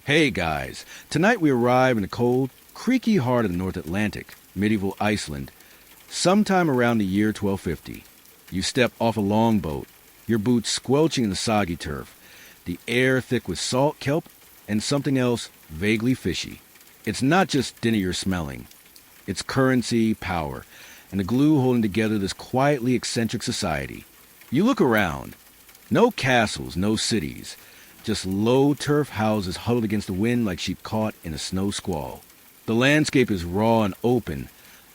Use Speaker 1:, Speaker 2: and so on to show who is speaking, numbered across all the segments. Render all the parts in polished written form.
Speaker 1: Hey guys, tonight we arrive in the cold, creaky heart of the North Atlantic, medieval Iceland, sometime around the year 1250. You step off a longboat, your boots squelching in the soggy turf, the air thick with salt, kelp, and something else vaguely fishy. It's not just dinner you're smelling. It's currency, power, and the glue holding together this quietly eccentric society. You look around. No castles, no cities. Just low turf houses huddled against the wind like sheep caught in a snow squall. The landscape is raw and open.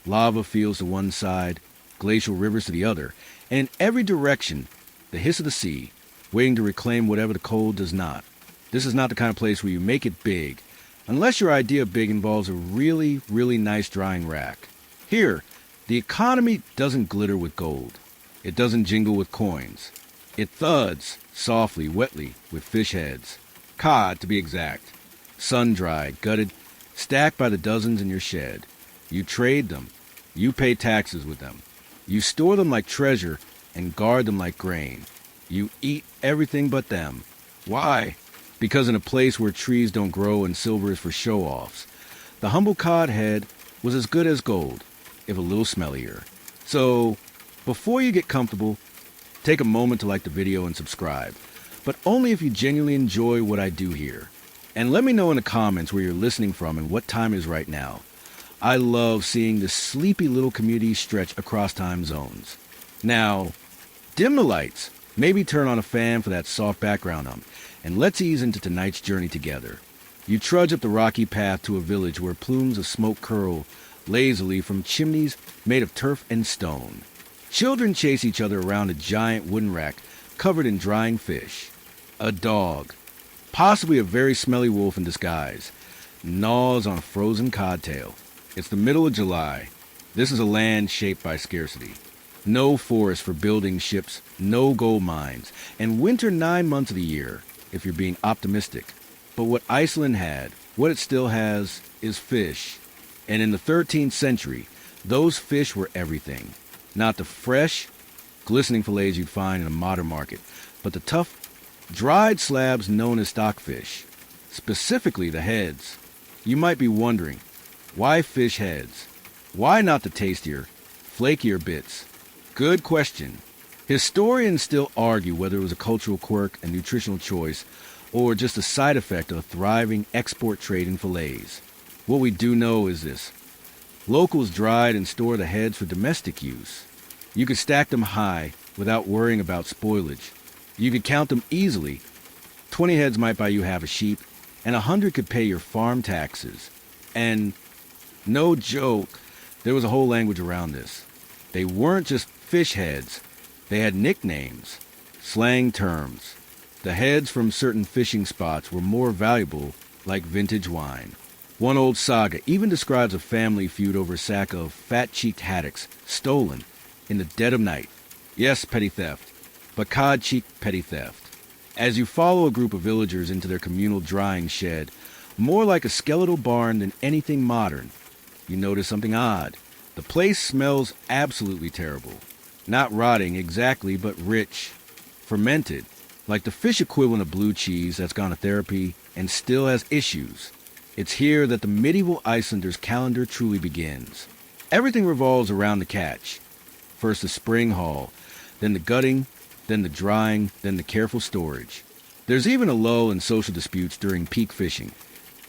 Speaker 1: Lava fields to one side, glacial rivers to the other, and in every direction, the hiss of the sea, waiting to reclaim whatever the cold does not. This is not the kind of place where you make it big, unless your idea of big involves a really, really nice drying rack. Here, the economy doesn't glitter with gold. It doesn't jingle with coins. It thuds, softly, wetly, with fish heads. Cod, to be exact. Sun-dried, gutted, stacked by the dozens in your shed. You trade them. You pay taxes with them. You store them like treasure and guard them like grain. You eat everything but them. Why? Because in a place where trees don't grow and silver is for show-offs, the humble cod head was as good as gold, if a little smellier. So, before you get comfortable, take a moment to like the video and subscribe, but only if you genuinely enjoy what I do here. And let me know in the comments where you're listening from and what time it is right now. I love seeing this sleepy little community stretch across time zones. Now, dim the lights, maybe turn on a fan for that soft background hum, and let's ease into tonight's journey together. You trudge up the rocky path to a village where plumes of smoke curl lazily from chimneys made of turf and stone. Children chase each other around a giant wooden rack covered in drying fish. A dog, possibly a very smelly wolf in disguise, gnaws on a frozen codtail. It's the middle of July. This is a land shaped by scarcity. No forest for building ships, no gold mines, and winter 9 months of the year, if you're being optimistic. But what Iceland had, what it still has, is fish. And in the 13th century, those fish were everything. Not the fresh, glistening fillets you'd find in a modern market, but the tough, dried slabs known as stockfish, specifically the heads. You might be wondering, why fish heads? Why not the tastier, flakier bits? Good question. Historians still argue whether it was a cultural quirk, a nutritional choice, or just a side effect of a thriving export trade in fillets. What we do know is this. Locals dried and stored the heads for domestic use. You could stack them high without worrying about spoilage. You could count them easily. 20 heads might buy you half a sheep, and 100 could pay your farm taxes. And, no joke, there was a whole language around this. They weren't just fish heads. They had nicknames, slang terms. The heads from certain fishing spots were more valuable, like vintage wine. One old saga even describes a family feud over a sack of fat-cheeked haddocks stolen in the dead of night. Yes, petty theft, but cod-cheeked petty theft. As you follow a group of villagers into their communal drying shed, more like a skeletal barn than anything modern, you notice something odd. The place smells absolutely terrible. Not rotting exactly, but rich, fermented, like the fish equivalent of blue cheese that's gone to therapy and still has issues. It's here that the medieval Icelander's calendar truly begins. Everything revolves around the catch. First the spring haul, then the gutting, then the drying, then the careful storage. There's even a lull in social disputes during peak fishing.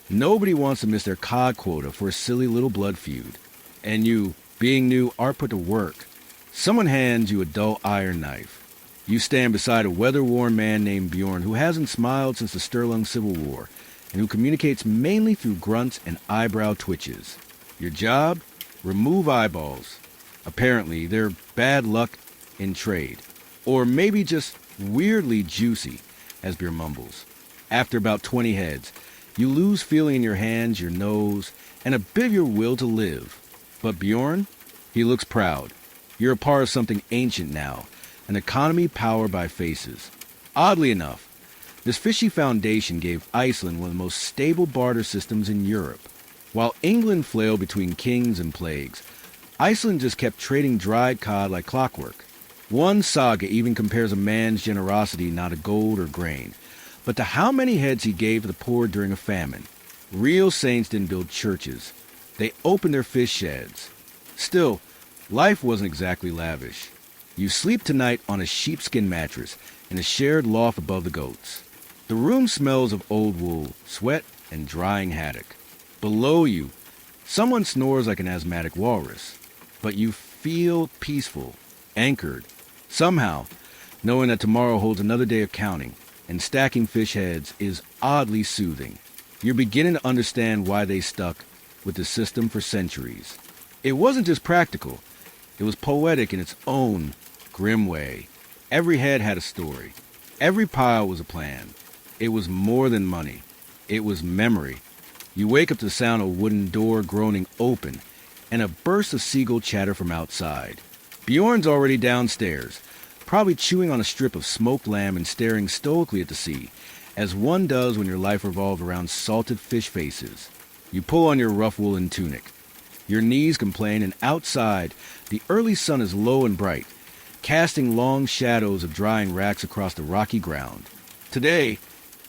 Speaker 1: Nobody wants to miss their cod quota for a silly little blood feud. And you, being new, are put to work. Someone hands you a dull iron knife. You stand beside a weather-worn man named Bjorn who hasn't smiled since the Stirling Civil War, and who communicates mainly through grunts and eyebrow twitches. Your job? Remove eyeballs. Apparently, they're bad luck in trade. Or maybe just weirdly juicy, as Bjorn mumbles. After about 20 heads, you lose feeling in your hands, your nose, and a bit of your will to live. But Bjorn? He looks proud. You're a part of something ancient now, an economy powered by faces. Oddly enough, this fishy foundation gave Iceland one of the most stable barter systems in Europe. While England flailed between kings and plagues, Iceland just kept trading dried cod like clockwork. One saga even compares a man's generosity not to gold or grain, but to how many heads he gave to the poor during a famine. Real saints didn't build churches. They opened their fish sheds. Still, life wasn't exactly lavish. You sleep tonight on a sheepskin mattress in a shared loft above the goats. The room smells of old wool, sweat, and drying haddock. Below you, someone snores like an asthmatic walrus. But you feel peaceful, anchored. Somehow, knowing that tomorrow holds another day of counting and stacking fish heads is oddly soothing. You're beginning to understand why they stuck with the system for centuries. It wasn't just practical. It was poetic in its own grim way. Every head had a story. Every pile was a plan. It was more than money. It was memory. You wake up to the sound of a wooden door groaning open and a burst of seagull chatter from outside. Bjorn's already downstairs, probably chewing on a strip of smoked lamb and staring stoically at the sea, as one does when your life revolves around salted fish faces. You pull on your rough woolen tunic. Your knees complain, and outside, the early sun is low and bright, casting long shadows of drying racks across the rocky ground. Today,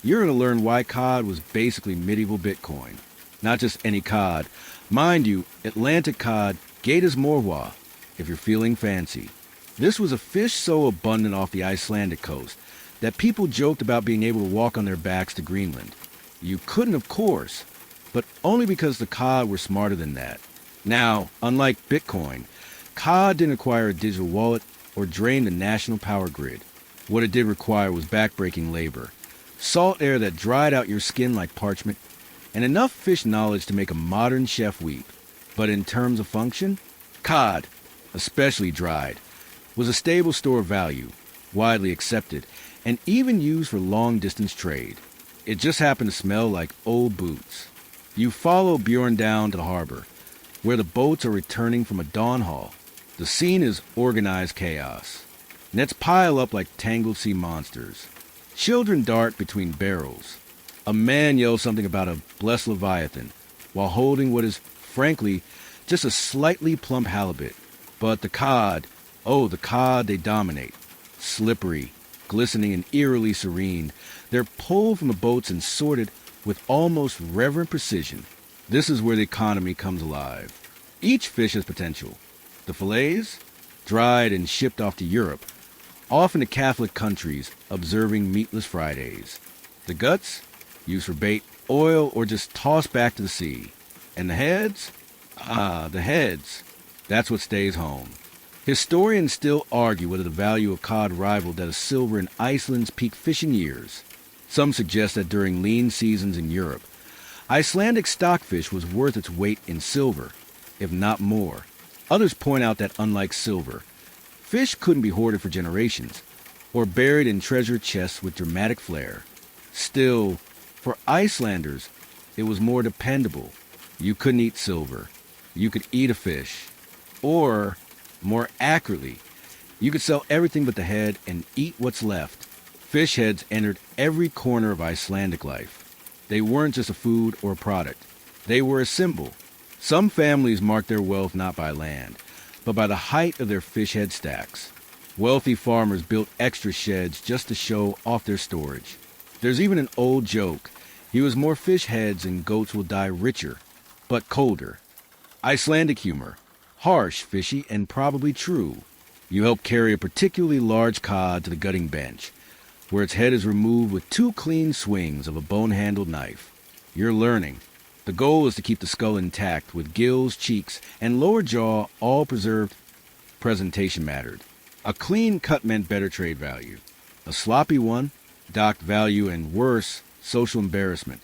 Speaker 1: you're going to learn why cod was basically medieval Bitcoin. Not just any cod. Mind you, Atlantic cod, Gatus morwa, if you're feeling fancy. This was a fish so abundant off the Icelandic coast that people joked about being able to walk on their backs to Greenland. You couldn't, of course, but only because the cod were smarter than that. Now, unlike Bitcoin, cod didn't require a digital wallet or drain the national power grid. What it did require was backbreaking labor, salt air that dried out your skin like parchment, and enough fish knowledge to make a modern chef weep. But in terms of function, cod, especially dried, was a stable store of value, widely accepted, and even used for long-distance trade. It just happened to smell like old boots. You follow Bjorn down to the harbor, where the boats are returning from a dawn haul. The scene is organized chaos. Nets pile up like tangled sea monsters. Children dart between barrels. A man yells something about a blessed leviathan, while holding what is, frankly, just a slightly plump halibut. But the cod, oh, the cod, they dominate. Slippery, glistening and eerily serene, they're pulled from the boats and sorted with almost reverent precision. This is where the economy comes alive. Each fish has potential. The fillets, dried and shipped off to Europe, often to Catholic countries observing meatless Fridays. The guts, used for bait, oil, or just tossed back to the sea. And the heads? The heads. That's what stays home. Historians still argue whether the value of cod rivaled that of silver in Iceland's peak fishing years. Some suggest that during lean seasons in Europe, Icelandic stockfish was worth its weight in silver, if not more. Others point out that unlike silver, fish couldn't be hoarded for generations, or buried in treasure chests with dramatic flair. Still, for Icelanders, it was more dependable. You couldn't eat silver. You could eat a fish. Or, more accurately, you could sell everything but the head and eat what's left. Fish heads entered every corner of Icelandic life. They weren't just a food or a product. They were a symbol. Some families marked their wealth not by land, but by the height of their fish head stacks. Wealthy farmers built extra sheds just to show off their storage. There's even an old joke. He was more fish heads and goats will die richer, but colder. Icelandic humor. Harsh, fishy, and probably true. You help carry a particularly large cod to the gutting bench, where its head is removed with 2 clean swings of a bone-handled knife. You're learning. The goal is to keep the skull intact, with gills, cheeks, and lower jaw all preserved. Presentation mattered. A clean cut meant better trade value. A sloppy one, docked value and worse, social embarrassment.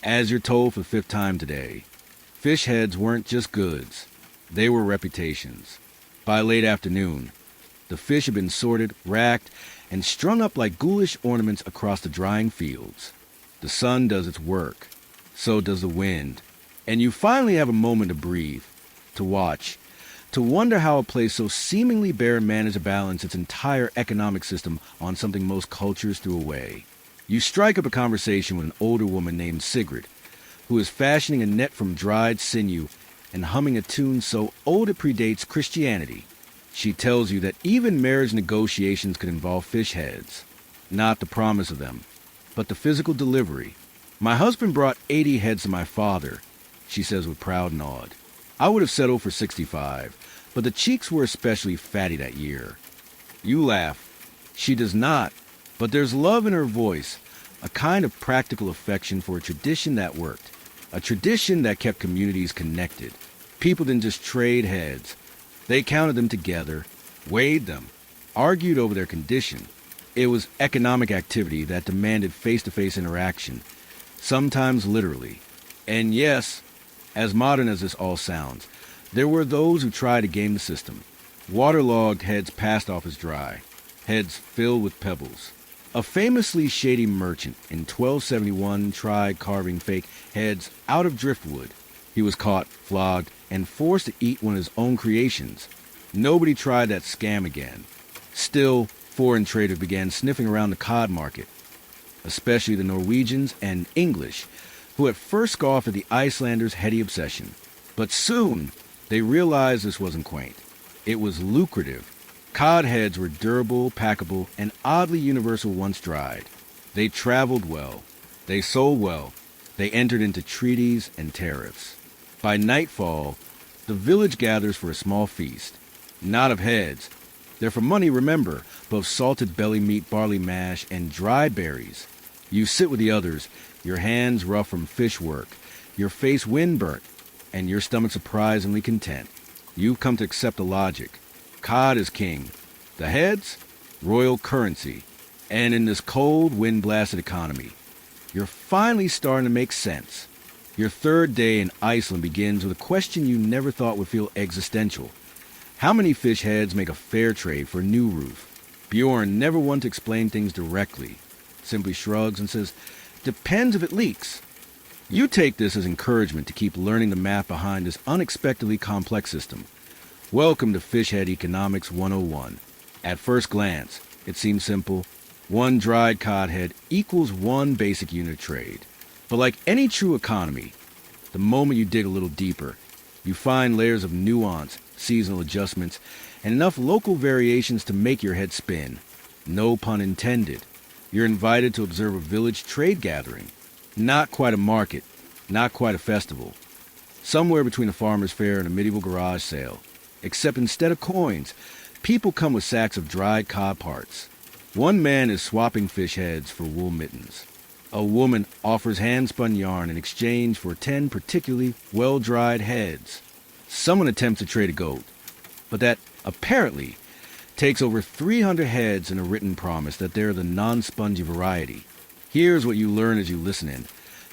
Speaker 1: As you're told for the 5th time today, fish heads weren't just goods. They were reputations. By late afternoon, the fish had been sorted, racked, and strung up like ghoulish ornaments across the drying fields. The sun does its work. So does the wind. And you finally have a moment to breathe, to watch, to wonder how a place so seemingly barren managed to balance its entire economic system on something most cultures threw away. You strike up a conversation with an older woman named Sigrid, who is fashioning a net from dried sinew and humming a tune so old it predates Christianity. She tells you that even marriage negotiations could involve fish heads. Not the promise of them, but the physical delivery. My husband brought 80 heads to my father, she says with proud nod. I would have settled for 65, but the cheeks were especially fatty that year. You laugh. She does not, but there's love in her voice, a kind of practical affection for a tradition that worked, a tradition that kept communities connected. People didn't just trade heads. They counted them together, weighed them, argued over their condition. It was economic activity that demanded face-to-face interaction, sometimes literally. And yes, as modern as this all sounds, there were those who tried to game the system. Waterlogged heads passed off as dry, heads filled with pebbles. A famously shady merchant in 1271 tried carving fake heads out of driftwood. He was caught, flogged, and forced to eat one of his own creations. Nobody tried that scam again. Still, foreign traders began sniffing around the cod market, especially the Norwegians and English, who at first scoffed at the Icelanders' heady obsession. But soon, they realized this wasn't quaint. It was lucrative. Cod heads were durable, packable, and oddly universal once dried. They traveled well. They sold well. They entered into treaties and tariffs. By nightfall, the village gathers for a small feast. Not of heads. They're for money, remember, both salted belly meat, barley mash, and dried berries. You sit with the others, your hands rough from fish work, your face wind-burnt, and your stomach surprisingly content. You've come to accept the logic. Cod is king. The heads? Royal currency. And in this cold, wind-blasted economy, you're finally starting to make sense. Your third day in Iceland begins with a question you never thought would feel existential. How many fish heads make a fair trade for a new roof? Bjorn, never one to explain things directly, simply shrugs and says, "Depends if it leaks." You take this as encouragement to keep learning the math behind this unexpectedly complex system. Welcome to Fishhead Economics 101. At first glance, it seems simple. One dried cod head equals one basic unit of trade. But like any true economy, the moment you dig a little deeper, you find layers of nuance, seasonal adjustments, and enough local variations to make your head spin. No pun intended. You're invited to observe a village trade gathering. Not quite a market, not quite a festival. Somewhere between a farmer's fair and a medieval garage sale. Except instead of coins, people come with sacks of dried cod parts. One man is swapping fish heads for wool mittens. A woman offers hand-spun yarn in exchange for 10 particularly well-dried heads. Someone attempts to trade a goat, but that, apparently, takes over 300 heads and a written promise that they're the non-spongy variety. Here's what you learn as you listen in,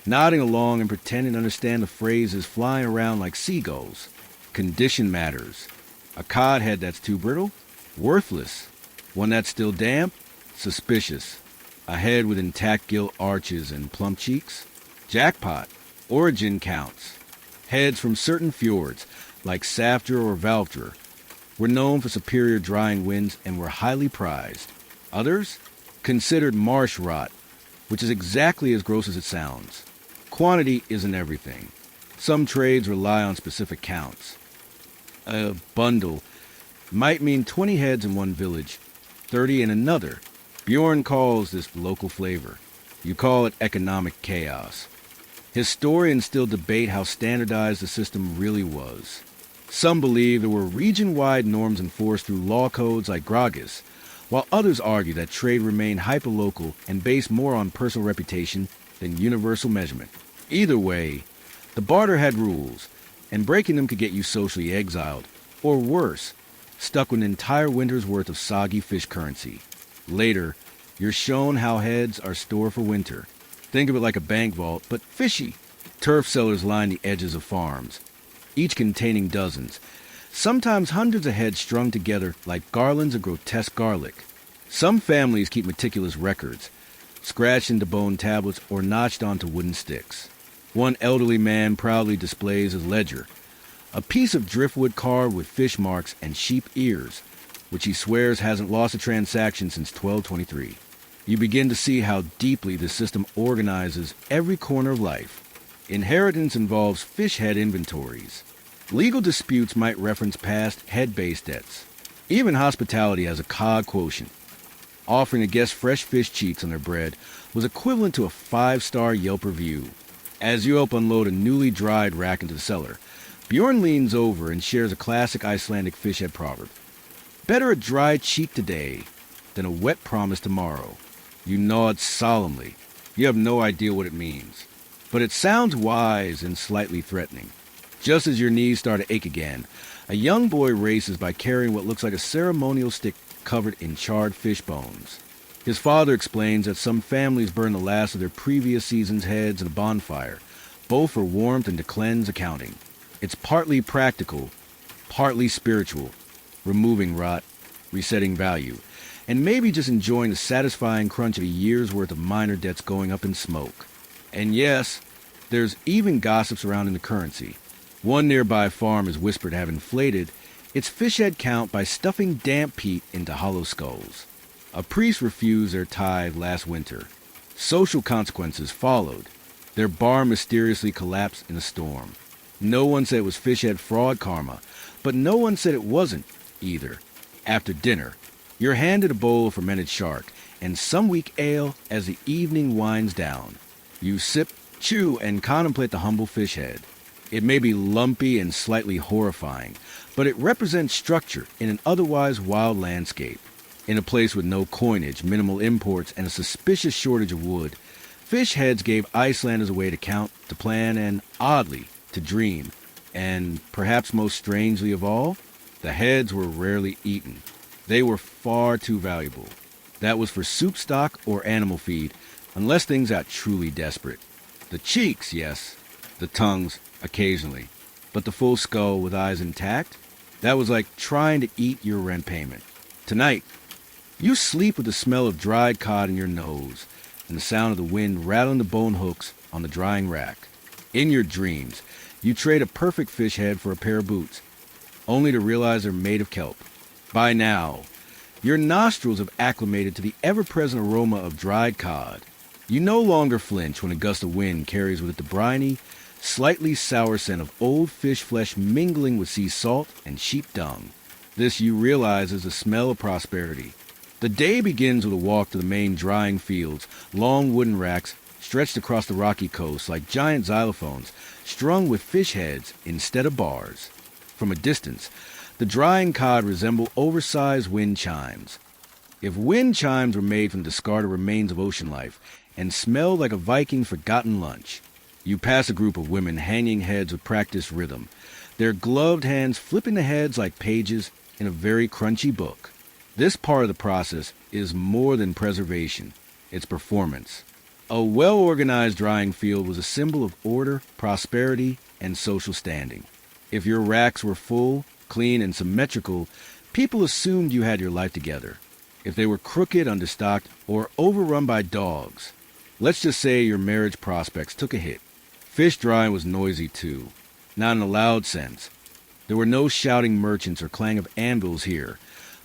Speaker 1: nodding along and pretending to understand the phrases flying around like seagulls. Condition matters. A cod head that's too brittle? Worthless. One that's still damp? Suspicious. A head with intact gill arches and plump cheeks? Jackpot. Origin counts. Heads from certain fjords, like Safdra or Valvdra, were known for superior drying winds and were highly prized. Others? Considered marsh rot, which is exactly as gross as it sounds. Quantity isn't everything. Some trades rely on specific counts. A bundle might mean 20 heads in one village, 30 in another. Bjorn calls this local flavor. You call it economic chaos. Historians still debate how standardized the system really was. Some believe there were region-wide norms enforced through law codes like Gragas, while others argue that trade remained hyperlocal and based more on personal reputation than universal measurement. Either way, the barter had rules, and breaking them could get you socially exiled, or worse, stuck with an entire winter's worth of soggy fish currency. Later, you're shown how heads are stored for winter. Think of it like a bank vault, but fishy. Turf cellars line the edges of farms, each containing dozens, sometimes hundreds of heads strung together like garlands of grotesque garlic. Some families keep meticulous records, scratched into bone tablets or notched onto wooden sticks. One elderly man proudly displays his ledger, a piece of driftwood carved with fish marks and sheep ears, which he swears hasn't lost a transaction since 1223. You begin to see how deeply the system organizes every corner of life. Inheritance involves fish head inventories. Legal disputes might reference past head-based debts. Even hospitality has a cod quotient. Offering a guest fresh fish cheeks on their bread was equivalent to a 5-star Yelp review. As you help unload a newly dried rack into the cellar, Bjorn leans over and shares a classic Icelandic fish head proverb. Better a dry cheek today than a wet promise tomorrow. You nod solemnly. You have no idea what it means. But it sounds wise and slightly threatening. Just as your knees start to ache again, a young boy races by carrying what looks like a ceremonial stick covered in charred fish bones. His father explains that some families burn the last of their previous season's heads at a bonfire, both for warmth and to cleanse accounting. It's partly practical, partly spiritual, removing rot, resetting value, and maybe just enjoying the satisfying crunch of a year's worth of minor debts going up in smoke. And yes, there's even gossip surrounding the currency. One nearby farm is whispered to have inflated its fish head count by stuffing damp peat into hollow skulls. A priest refused their tithe last winter. Social consequences followed. Their bar mysteriously collapsed in a storm. No one said it was fish head fraud karma, but no one said it wasn't either. After dinner, you're handed a bowl of fermented shark and some weak ale as the evening winds down. You sip, chew, and contemplate the humble fish head. It may be lumpy and slightly horrifying, but it represents structure in an otherwise wild landscape. In a place with no coinage, minimal imports, and a suspicious shortage of wood, fish heads gave Icelanders a way to count, to plan, and, oddly, to dream. And, perhaps most strangely of all, the heads were rarely eaten. They were far too valuable. That was for soup stock or animal feed, unless things got truly desperate. The cheeks, yes. The tongues, occasionally. But the full skull with eyes intact? That was like trying to eat your rent payment. Tonight, you sleep with the smell of dried cod in your nose and the sound of the wind rattling the bone hooks on the drying rack. In your dreams, you trade a perfect fish head for a pair of boots, only to realize they're made of kelp. By now, your nostrils have acclimated to the ever-present aroma of dried cod. You no longer flinch when a gust of wind carries with it the briny, slightly sour scent of old fish flesh mingling with sea salt and sheep dung. This you realize is the smell of prosperity. The day begins with a walk to the main drying fields, long wooden racks stretched across the rocky coast like giant xylophones, strung with fish heads instead of bars. From a distance, the drying cod resemble oversized wind chimes. If wind chimes were made from discarded remains of ocean life and smelled like a Viking's forgotten lunch, you pass a group of women hanging heads with practiced rhythm, their gloved hands flipping the heads like pages in a very crunchy book. This part of the process is more than preservation, it's performance. A well-organized drying field was a symbol of order, prosperity, and social standing. If your racks were full, clean, and symmetrical, people assumed you had your life together. If they were crooked, understocked, or overrun by dogs, let's just say your marriage prospects took a hit. Fish drying was noisy too, not in a loud sense. There were no shouting merchants or clang of anvils here,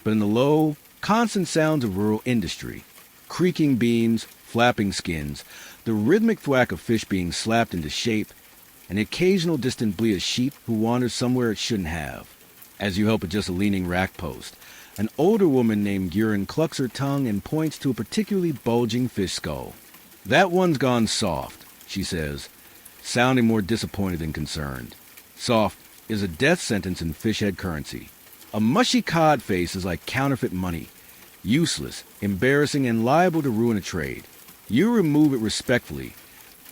Speaker 1: but in the low, constant sounds of rural industry. Creaking beams, flapping skins, the rhythmic thwack of fish being slapped into shape, and the occasional distant bleat of sheep who wanders somewhere it shouldn't have. As you help adjust a leaning rack post, an older woman named Gurin clucks her tongue and points to a particularly bulging fish skull. "That one's gone soft," she says, sounding more disappointed than concerned. Soft is a death sentence in fish head currency. A mushy cod face is like counterfeit money, useless, embarrassing, and liable to ruin a trade. You remove it respectfully,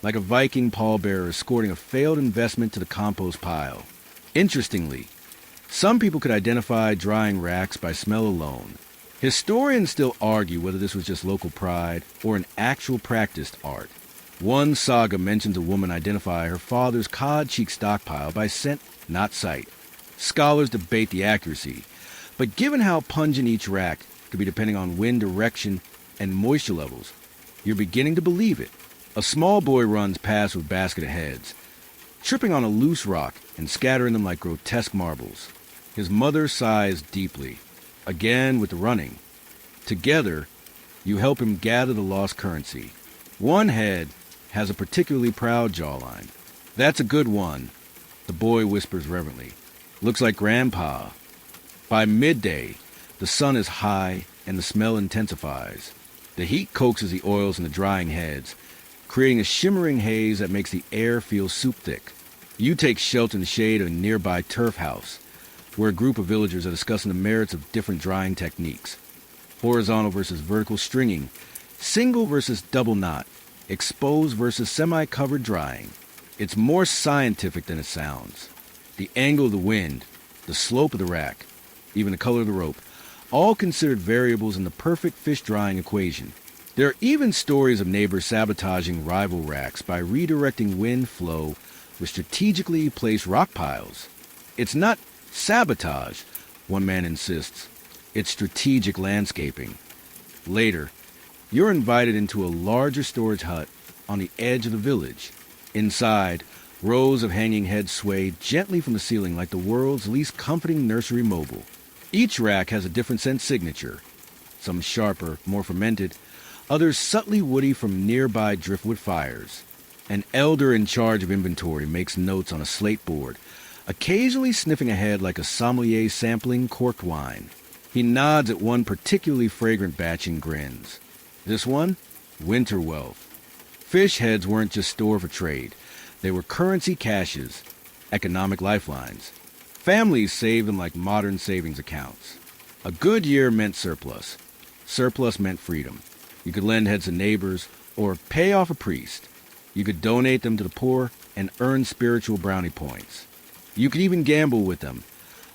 Speaker 1: like a Viking pallbearer escorting a failed investment to the compost pile. Interestingly, some people could identify drying racks by smell alone. Historians still argue whether this was just local pride or an actual practiced art. One saga mentions a woman identify her father's cod cheek stockpile by scent, not sight. Scholars debate the accuracy, but given how pungent each rack could be depending on wind direction and moisture levels, you're beginning to believe it. A small boy runs past with a basket of heads, tripping on a loose rock and scattering them like grotesque marbles. His mother sighs deeply, again with the running. Together, you help him gather the lost currency. One head has a particularly proud jawline. "That's a good one," the boy whispers reverently. "Looks like Grandpa." By midday, the sun is high and the smell intensifies. The heat coaxes the oils in the drying heads, creating a shimmering haze that makes the air feel soup-thick. You take shelter in the shade of a nearby turf house, where a group of villagers are discussing the merits of different drying techniques. Horizontal versus vertical stringing, single versus double knot, exposed versus semi-covered drying. It's more scientific than it sounds. The angle of the wind, the slope of the rack, even the color of the rope, all considered variables in the perfect fish drying equation. There are even stories of neighbors sabotaging rival racks by redirecting wind flow with strategically placed rock piles. It's not sabotage, one man insists. It's strategic landscaping. Later, you're invited into a larger storage hut on the edge of the village. Inside, rows of hanging heads sway gently from the ceiling like the world's least comforting nursery mobile. Each rack has a different scent signature, some sharper, more fermented, others subtly woody from nearby driftwood fires. An elder in charge of inventory makes notes on a slate board, occasionally sniffing ahead like a sommelier sampling corked wine. He nods at one particularly fragrant batch and grins. This one? Winter wealth. Fish heads weren't just store for trade. They were currency caches, economic lifelines. Families saved them like modern savings accounts. A good year meant surplus. Surplus meant freedom. You could lend heads to neighbors or pay off a priest. You could donate them to the poor and earn spiritual brownie points. You could even gamble with them,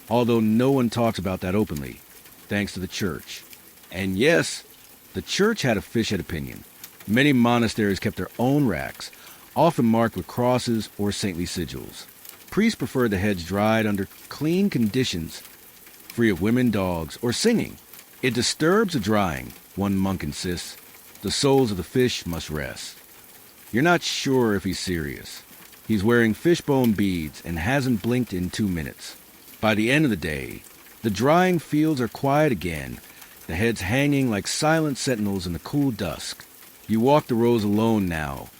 Speaker 1: although no one talks about that openly, thanks to the church. And yes, the church had a fish head opinion. Many monasteries kept their own racks, often marked with crosses or saintly sigils. Priests preferred the heads dried under clean conditions, free of women, dogs, or singing. It disturbs the drying, one monk insists. The souls of the fish must rest. You're not sure if he's serious. He's wearing fishbone beads and hasn't blinked in 2 minutes. By the end of the day, the drying fields are quiet again, the heads hanging like silent sentinels in the cool dusk. You walk the rows alone now,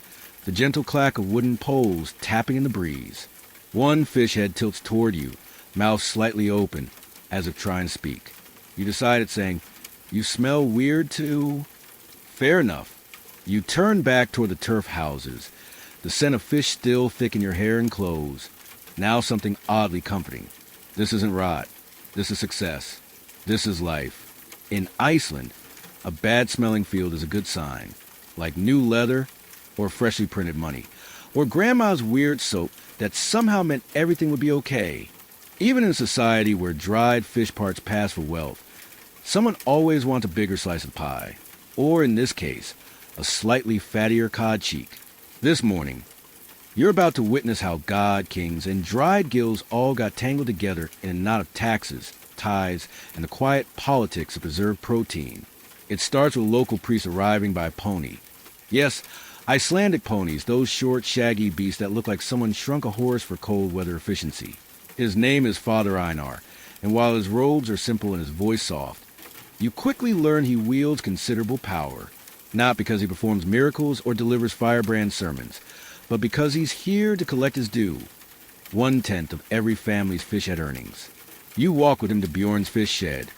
Speaker 1: the gentle clack of wooden poles tapping in the breeze. One fish head tilts toward you, mouth slightly open, as if trying to speak. You decide at saying, "You smell weird too?" Fair enough. You turn back toward the turf houses, the scent of fish still thick in your hair and clothes. Now something oddly comforting. This isn't rot. This is success. This is life. In Iceland, a bad-smelling field is a good sign, like new leather or freshly printed money, or grandma's weird soap that somehow meant everything would be okay. Even in a society where dried fish parts pass for wealth, someone always wants a bigger slice of pie, or in this case, a slightly fattier cod cheek. This morning, you're about to witness how God, kings, and dried gills all got tangled together in a knot of taxes, tithes, and the quiet politics of preserved protein. It starts with local priests arriving by pony. Yes, Icelandic ponies, those short, shaggy beasts that look like someone shrunk a horse for cold weather efficiency. His name is Father Einar, and while his robes are simple and his voice soft, you quickly learn he wields considerable power. Not because he performs miracles or delivers firebrand sermons, but because he's here to collect his due, 1/10 of every family's fish head earnings. You walk with him to Bjorn's fish shed,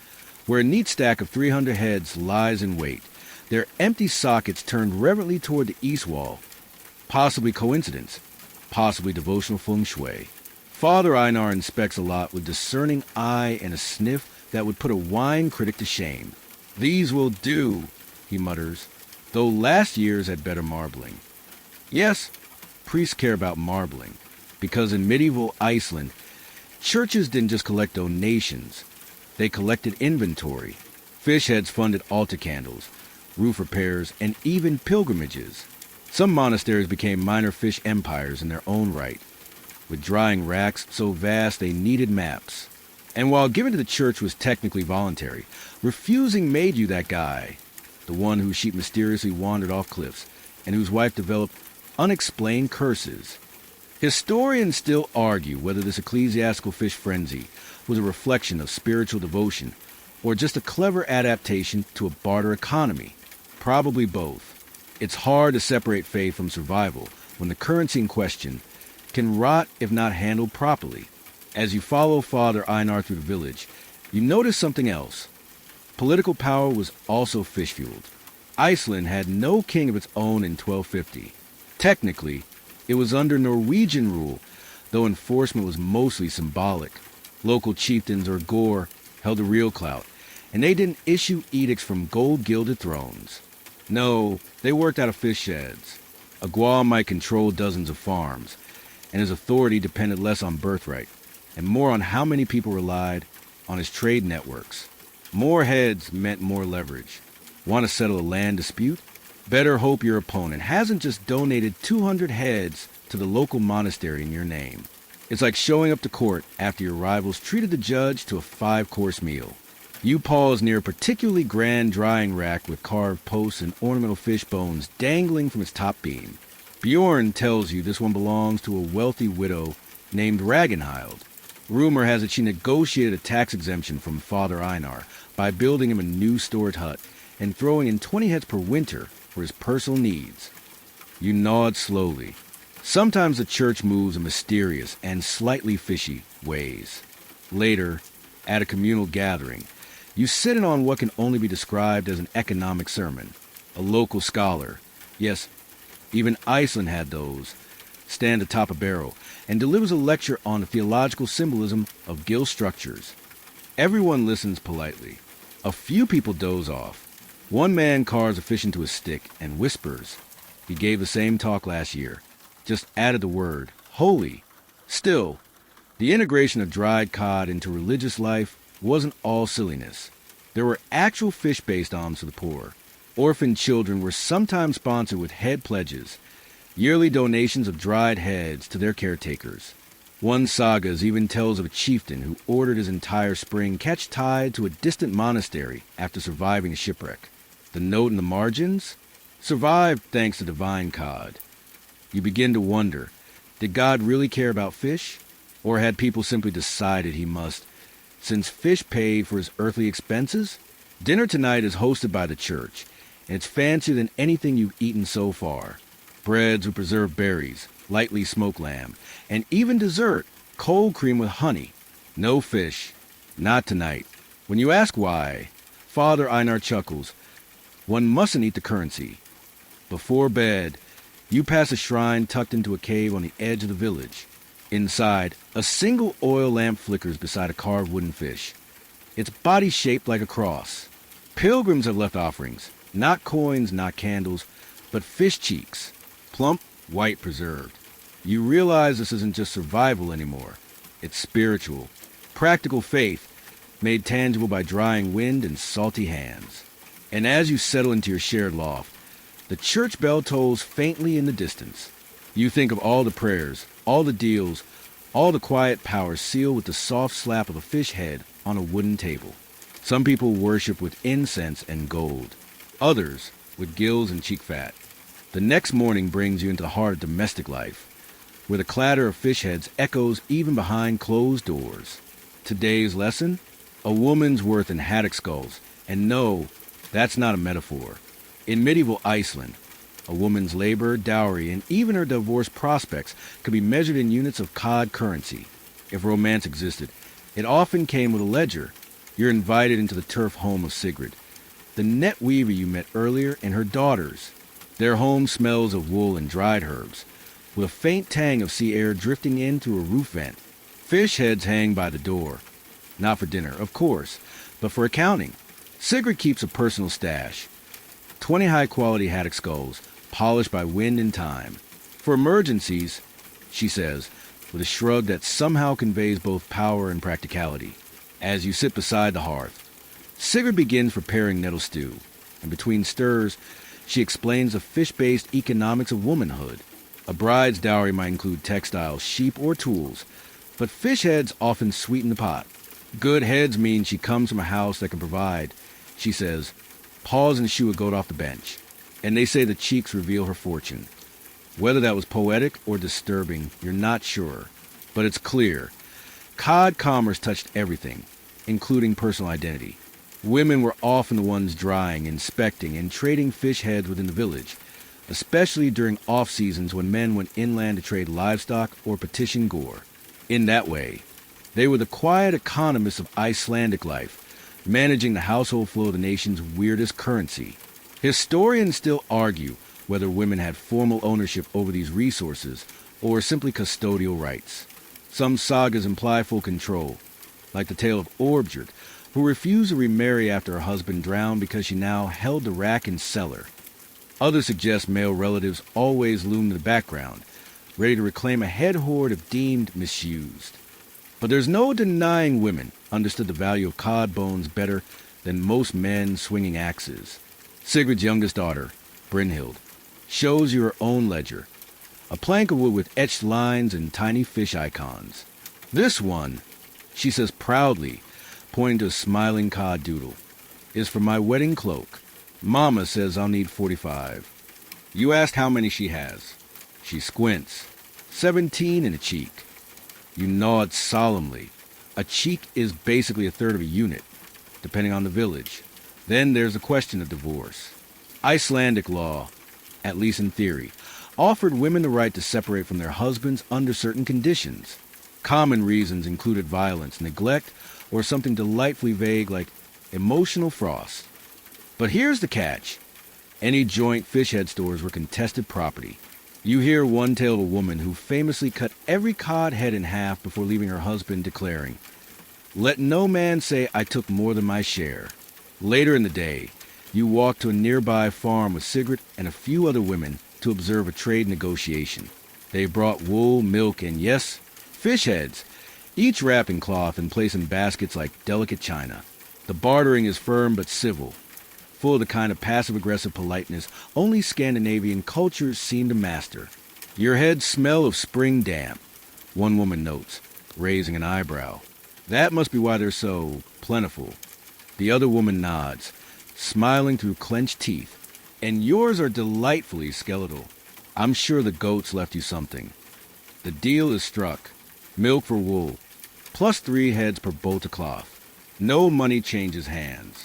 Speaker 1: where a neat stack of 300 heads lies in wait, their empty sockets turned reverently toward the east wall. Possibly coincidence, possibly devotional feng shui. Father Einar inspects a lot with discerning eye and a sniff that would put a wine critic to shame. "These will do," he mutters, though last year's had better marbling. Yes, priests care about marbling, because in medieval Iceland, churches didn't just collect donations, they collected inventory. Fish heads funded altar candles, roof repairs, and even pilgrimages. Some monasteries became minor fish empires in their own right, with drying racks so vast they needed maps. And while giving to the church was technically voluntary, refusing made you that guy, the one whose sheep mysteriously wandered off cliffs, and whose wife developed unexplained curses. Historians still argue whether this ecclesiastical fish frenzy was a reflection of spiritual devotion or just a clever adaptation to a barter economy. Probably both. It's hard to separate faith from survival when the currency in question can rot if not handled properly. As you follow Father Einar through the village, you notice something else. Political power was also fish-fueled. Iceland had no king of its own in 1250. Technically, it was under Norwegian rule, though enforcement was mostly symbolic. Local chieftains or gore held the real clout, and they didn't issue edicts from gold-gilded thrones. No, they worked out of fish sheds. A Guam might control dozens of farms, and his authority depended less on birthright, and more on how many people relied on his trade networks. More heads meant more leverage. Want to settle a land dispute? Better hope your opponent hasn't just donated 200 heads to the local monastery in your name. It's like showing up to court after your rivals treated the judge to a 5-course meal. You pause near a particularly grand drying rack with carved posts and ornamental fish bones dangling from its top beam. Bjorn tells you this one belongs to a wealthy widow named Ragnhild. Rumor has it she negotiated a tax exemption from Father Einar by building him a new storage hut and throwing in 20 heads per winter for his personal needs. You nod slowly. Sometimes the church moves in mysterious and slightly fishy ways. Later, at a communal gathering, you sit in on what can only be described as an economic sermon. A local scholar, yes, even Iceland had those, stand atop a barrel and delivers a lecture on the theological symbolism of gill structures. Everyone listens politely. A few people doze off. One man carves a fish into a stick and whispers. He gave the same talk last year, just added the word, holy. Still, the integration of dried cod into religious life wasn't all silliness. There were actual fish-based alms for the poor. Orphan children were sometimes sponsored with head pledges, yearly donations of dried heads to their caretakers. One saga even tells of a chieftain who ordered his entire spring catch tied to a distant monastery after surviving a shipwreck. The note in the margins? Survived thanks to divine cod. You begin to wonder, did God really care about fish? Or had people simply decided he must, since fish paid for his earthly expenses? Dinner tonight is hosted by the church, and it's fancier than anything you've eaten so far. Breads with preserved berries, lightly smoked lamb, and even dessert, cold cream with honey. No fish. Not tonight. When you ask why, Father Einar chuckles. One mustn't eat the currency. Before bed, you pass a shrine tucked into a cave on the edge of the village. Inside, a single oil lamp flickers beside a carved wooden fish. Its body shaped like a cross. Pilgrims have left offerings. Not coins, not candles, but fish cheeks. Plump, white, preserved. You realize this isn't just survival anymore. It's spiritual. Practical faith, made tangible by drying wind and salty hands. And as you settle into your shared loft, the church bell tolls faintly in the distance. You think of all the prayers, all the deals, all the quiet power sealed with the soft slap of a fish head on a wooden table. Some people worship with incense and gold. Others with gills and cheek fat. The next morning brings you into the heart of domestic life, where the clatter of fish heads echoes even behind closed doors. Today's lesson? A woman's worth in haddock skulls. And no, that's not a metaphor. In medieval Iceland, a woman's labor, dowry, and even her divorce prospects could be measured in units of cod currency. If romance existed, it often came with a ledger. You're invited into the turf home of Sigrid, the net weaver you met earlier, and her daughters. Their home smells of wool and dried herbs, with a faint tang of sea air drifting in through a roof vent. Fish heads hang by the door. Not for dinner, of course, but for accounting. Sigrid keeps a personal stash. 20 high-quality haddock skulls, polished by wind and time. For emergencies, she says, with a shrug that somehow conveys both power and practicality. As you sit beside the hearth, Sigrid begins preparing nettle stew, and between stirs, she explains the fish-based economics of womanhood. A bride's dowry might include textiles, sheep, or tools, but fish heads often sweeten the pot. Good heads mean she comes from a house that can provide, she says, pause and shoo a goat off the bench. And they say the cheeks reveal her fortune. Whether that was poetic or disturbing, you're not sure. But it's clear. Cod commerce touched everything, including personal identity. Women were often the ones drying, inspecting, and trading fish heads within the village, especially during off-seasons when men went inland to trade livestock or petition gore. In that way, they were the quiet economists of Icelandic life, managing the household flow of the nation's weirdest currency. Historians still argue whether women had formal ownership over these resources or simply custodial rights. Some sagas imply full control, like the tale of Orbjert, who refused to remarry after her husband drowned because she now held the rack and cellar. Others suggest male relatives always loomed in the background, ready to reclaim a head hoard if deemed misused. But there's no denying women understood the value of cod bones better than most men swinging axes. Sigrid's youngest daughter, Brynhild, shows you her own ledger, a plank of wood with etched lines and tiny fish icons. This one, she says proudly, pointing to a smiling cod doodle, is for my wedding cloak. Mama says I'll need 45. You asked how many she has. She squints. 17 in a cheek. You nod solemnly. A cheek is basically a third of a unit, depending on the village. Then there's the question of divorce. Icelandic law, at least in theory, offered women the right to separate from their husbands under certain conditions. Common reasons included violence, neglect, or something delightfully vague like emotional frost. But here's the catch. Any joint fish head stores were contested property. You hear one tale of a woman who famously cut every cod head in half before leaving her husband, declaring, "Let no man say I took more than my share." Later in the day, you walk to a nearby farm with Sigrid and a few other women to observe a trade negotiation. They brought wool, milk, and yes, fish heads, each wrapped in cloth and placed in baskets like delicate china. The bartering is firm but civil, full of the kind of passive-aggressive politeness only Scandinavian cultures seem to master. Your heads smell of spring damp, one woman notes, raising an eyebrow. That must be why they're so plentiful. The other woman nods, smiling through clenched teeth. And yours are delightfully skeletal. I'm sure the goats left you something. The deal is struck. Milk for wool, plus 3 heads per bolt of cloth. No money changes hands.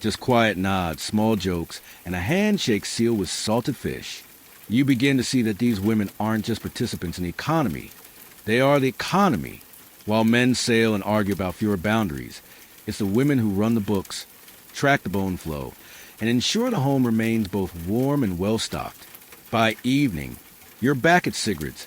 Speaker 1: Just quiet nods, small jokes, and a handshake sealed with salted fish. You begin to see that these women aren't just participants in the economy. They are the economy. While men sail and argue about fewer boundaries, it's the women who run the books, track the bone flow, and ensure the home remains both warm and well-stocked. By evening, you're back at Sigrid's,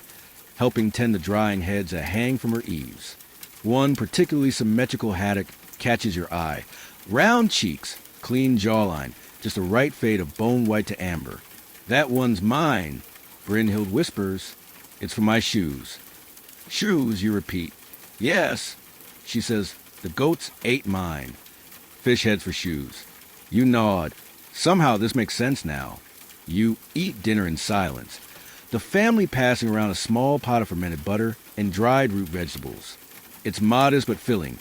Speaker 1: helping tend the drying heads that hang from her eaves. One particularly symmetrical haddock catches your eye. Round cheeks, clean jawline, just a right fade of bone white to amber. "That one's mine," Brynhild whispers. "It's for my shoes." "Shoes," you repeat. "Yes," she says, "the goats ate mine." Fish heads for shoes. You nod. Somehow this makes sense now. You eat dinner in silence, the family passing around a small pot of fermented butter and dried root vegetables. It's modest but filling,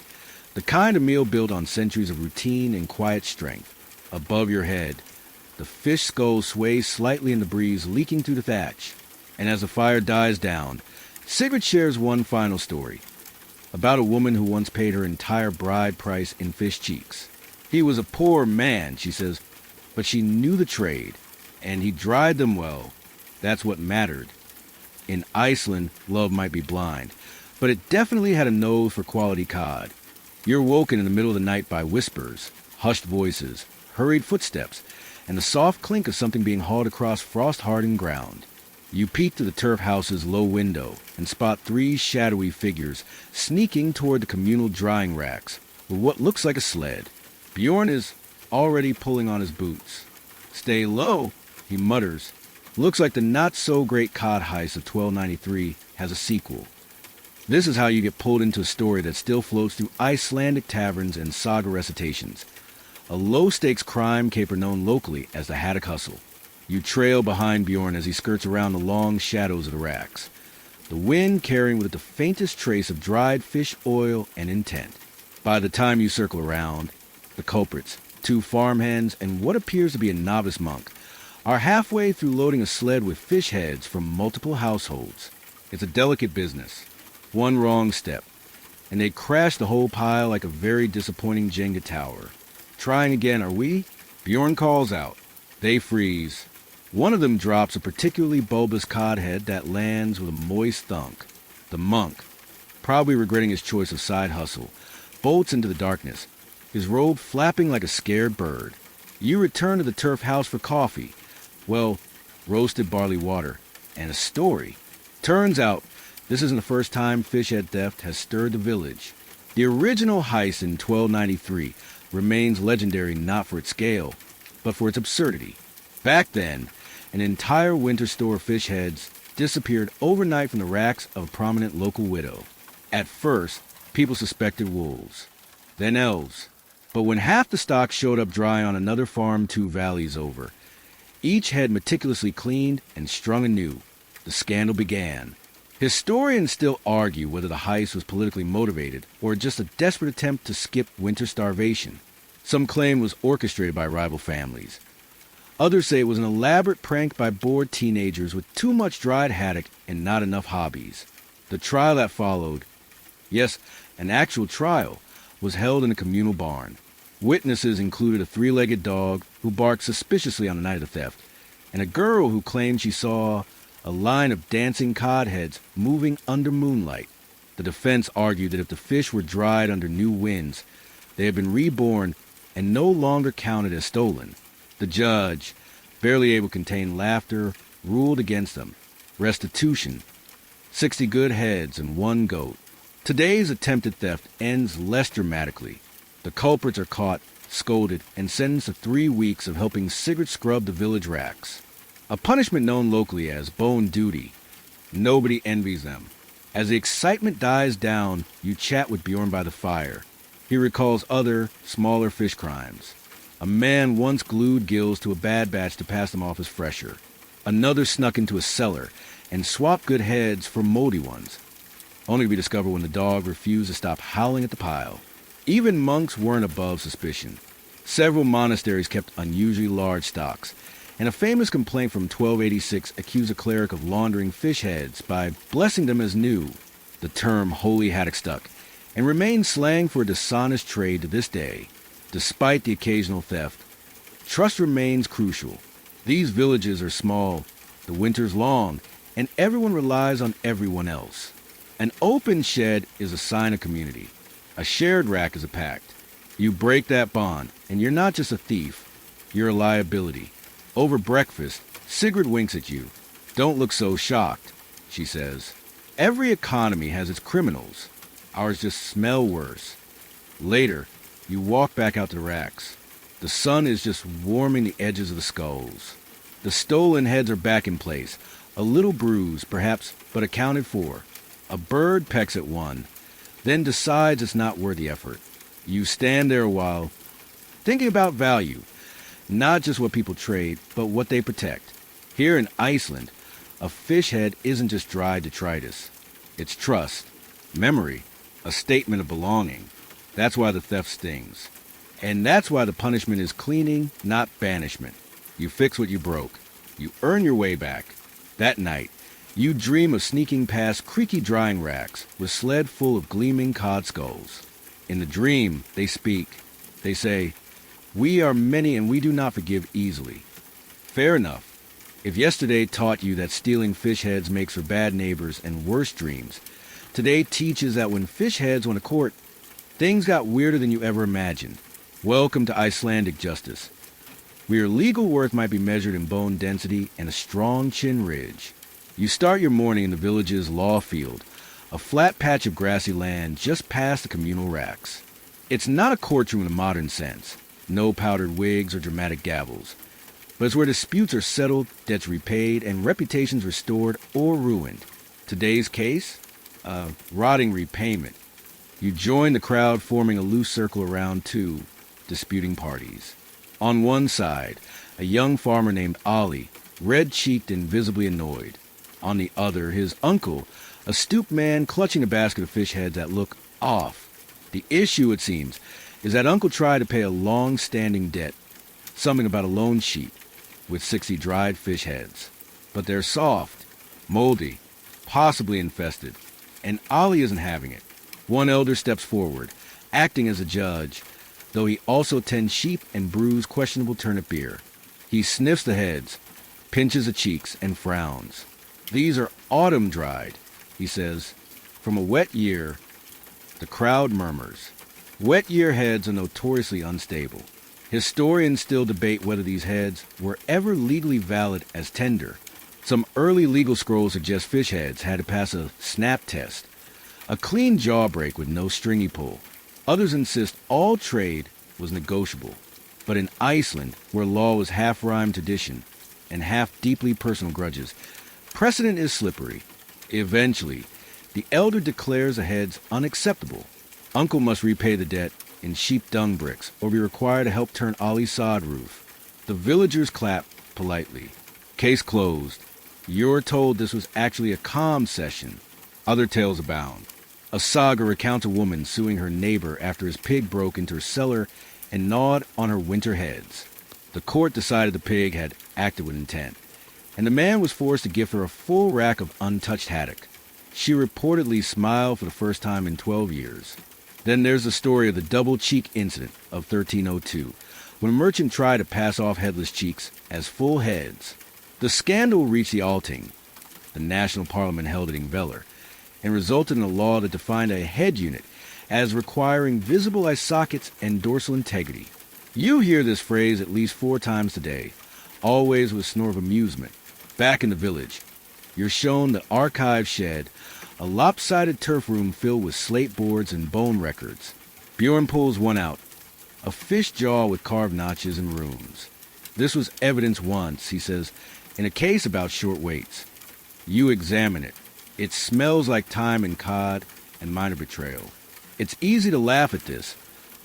Speaker 1: the kind of meal built on centuries of routine and quiet strength. Above your head, the fish skull sways slightly in the breeze leaking through the thatch. And as the fire dies down, Sigrid shares one final story about a woman who once paid her entire bride price in fish cheeks. He was a poor man, she says, but she knew the trade, and he dried them well. That's what mattered. In Iceland, love might be blind, but it definitely had a nose for quality cod. You're woken in the middle of the night by whispers, hushed voices, hurried footsteps, and the soft clink of something being hauled across frost-hardened ground. You peek through the turf house's low window and spot 3 shadowy figures sneaking toward the communal drying racks with what looks like a sled. Bjorn is already pulling on his boots. "Stay low," he mutters. Looks like the not-so-great cod heist of 1293 has a sequel. This is how you get pulled into a story that still floats through Icelandic taverns and saga recitations. A low-stakes crime caper known locally as the haddock hustle. You trail behind Bjorn as he skirts around the long shadows of the racks, the wind carrying with it the faintest trace of dried fish oil and intent. By the time you circle around, the culprits, 2 farmhands and what appears to be a novice monk, are halfway through loading a sled with fish heads from multiple households. It's a delicate business. One wrong step, and they crash the whole pile like a very disappointing Jenga tower. "Trying again, are we?" Bjorn calls out. They freeze. One of them drops a particularly bulbous cod head that lands with a moist thunk. The monk, probably regretting his choice of side hustle, bolts into the darkness, his robe flapping like a scared bird. You return to the turf house for coffee. Well, roasted barley water. And a story. Turns out, this isn't the first time fish head theft has stirred the village. The original heist in 1293 remains legendary not for its scale, but for its absurdity. Back then, an entire winter store of fish heads disappeared overnight from the racks of a prominent local widow. At first, people suspected wolves, then elves. But when half the stock showed up dry on another farm 2 valleys over, each head meticulously cleaned and strung anew, the scandal began. Historians still argue whether the heist was politically motivated or just a desperate attempt to skip winter starvation. Some claim it was orchestrated by rival families. Others say it was an elaborate prank by bored teenagers with too much dried haddock and not enough hobbies. The trial that followed, yes, an actual trial, was held in a communal barn. Witnesses included a 3-legged dog who barked suspiciously on the night of the theft, and a girl who claimed she saw a line of dancing cod heads moving under moonlight. The defense argued that if the fish were dried under new winds, they had been reborn and no longer counted as stolen. The judge, barely able to contain laughter, ruled against them. Restitution, 60 good heads and 1 goat. Today's attempted theft ends less dramatically. The culprits are caught, scolded, and sentenced to 3 weeks of helping Sigurd scrub the village racks. A punishment known locally as bone duty. Nobody envies them. As the excitement dies down, you chat with Bjorn by the fire. He recalls other, smaller fish crimes. A man once glued gills to a bad batch to pass them off as fresher. Another snuck into a cellar and swapped good heads for moldy ones, only to be discovered when the dog refused to stop howling at the pile. Even monks weren't above suspicion. Several monasteries kept unusually large stocks, and a famous complaint from 1286 accused a cleric of laundering fish heads by blessing them as new. The term holy haddock stuck, and remains slang for a dishonest trade to this day. Despite the occasional theft, trust remains crucial. These villages are small, the winter's long, and everyone relies on everyone else. An open shed is a sign of community. A shared rack is a pact. You break that bond, and you're not just a thief, you're a liability. Over breakfast, Sigrid winks at you. Don't look so shocked, she says. Every economy has its criminals. Ours just smell worse. Later, you walk back out to the racks. The sun is just warming the edges of the skulls. The stolen heads are back in place, a little bruised, perhaps, but accounted for. A bird pecks at one, then decides it's not worth the effort. You stand there a while, thinking about value, not just what people trade, but what they protect. Here in Iceland, a fish head isn't just dried detritus. It's trust, memory, a statement of belonging. That's why the theft stings. And that's why the punishment is cleaning, not banishment. You fix what you broke. You earn your way back. That night, you dream of sneaking past creaky drying racks with sled full of gleaming cod skulls. In the dream, they speak. They say, "We are many and we do not forgive easily." Fair enough. If yesterday taught you that stealing fish heads makes for bad neighbors and worse dreams, today teaches that when fish heads went to court, things got weirder than you ever imagined. Welcome to Icelandic justice, where your legal worth might be measured in bone density and a strong chin ridge. You start your morning in the village's law field, a flat patch of grassy land just past the communal racks. It's not a courtroom in the modern sense, no powdered wigs or dramatic gavels, but it's where disputes are settled, debts repaid, and reputations restored or ruined. Today's case? Rotting repayment. You join the crowd forming a loose circle around 2 disputing parties. On one side, a young farmer named Ali, red-cheeked and visibly annoyed. On the other, his uncle, a stooped man clutching a basket of fish heads that look off. The issue, it seems, is that Uncle tried to pay a long-standing debt, something about a loan sheet, with 60 dried fish heads. But they're soft, moldy, possibly infested, and Ali isn't having it. One elder steps forward, acting as a judge, though he also tends sheep and brews questionable turnip beer. He sniffs the heads, pinches the cheeks, and frowns. "These are autumn dried," he says. From a wet year, the crowd murmurs. Wet year heads are notoriously unstable. Historians still debate whether these heads were ever legally valid as tender. Some early legal scrolls suggest fish heads had to pass a snap test, a clean jawbreak with no stringy pull. Others insist all trade was negotiable. But in Iceland, where law was half rhyme tradition and half deeply personal grudges, precedent is slippery. Eventually, the elder declares a head's unacceptable. Uncle must repay the debt in sheep dung bricks or be required to help turn Ollie's sod roof. The villagers clap politely. Case closed. You're told this was actually a calm session. Other tales abound. A saga recounts a woman suing her neighbor after his pig broke into her cellar and gnawed on her winter heads. The court decided the pig had acted with intent, and the man was forced to give her a full rack of untouched haddock. She reportedly smiled for the first time in 12 years. Then there's the story of the double cheek incident of 1302, when a merchant tried to pass off headless cheeks as full heads. The scandal reached the Althing, the national parliament held at Ingvellir, and resulted in a law that defined a head unit as requiring visible eye sockets and dorsal integrity. You hear this phrase at least 4 times today, always with a snort of amusement. Back in the village, you're shown the archive shed, a lopsided turf room filled with slate boards and bone records. Bjorn pulls one out, a fish jaw with carved notches and runes. This was evidence once, he says, in a case about short waits. You examine it. It smells like thyme and cod and minor betrayal. It's easy to laugh at this,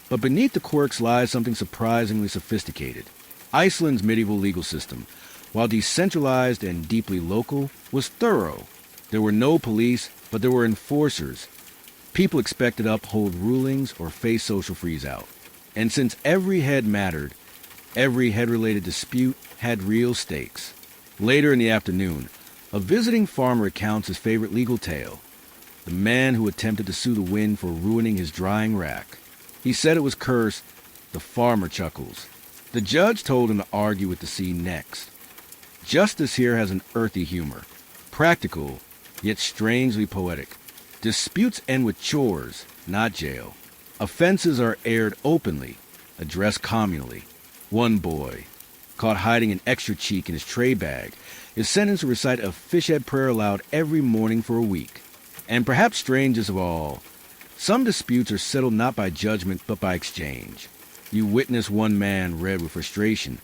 Speaker 1: but beneath the quirks lies something surprisingly sophisticated. Iceland's medieval legal system, while decentralized and deeply local, was thorough. There were no police, but there were enforcers. People expected to uphold rulings or face social freeze-out. And since every head mattered, every head-related dispute had real stakes. Later in the afternoon, a visiting farmer recounts his favorite legal tale, the man who attempted to sue the wind for ruining his drying rack. He said it was cursed. The farmer chuckles. The judge told him to argue with the sea next. Justice here has an earthy humor, practical, yet strangely poetic. Disputes end with chores, not jail. Offenses are aired openly, addressed communally. One boy, caught hiding an extra cheek in his tray bag, is sentenced to recite a fishhead prayer aloud every morning for a week. And perhaps strangest of all, some disputes are settled not by judgment but by exchange. You witness one man, red with frustration,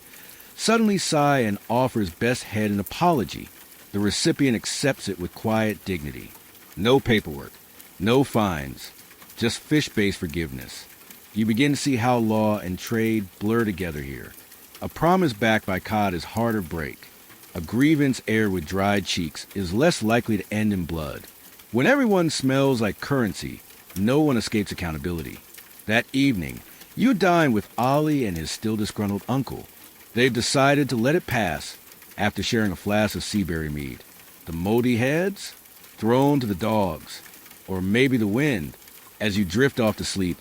Speaker 1: suddenly sigh and offer his best head an apology. The recipient accepts it with quiet dignity. No paperwork, no fines, just fish-based forgiveness. You begin to see how law and trade blur together here. A promise backed by cod is harder to break. A grievance aired with dried cheeks is less likely to end in blood. When everyone smells like currency, no one escapes accountability. That evening, you dine with Ollie and his still disgruntled uncle. They've decided to let it pass after sharing a flask of seaberry mead. The moldy heads? Thrown to the dogs. Or maybe the wind. As you drift off to sleep,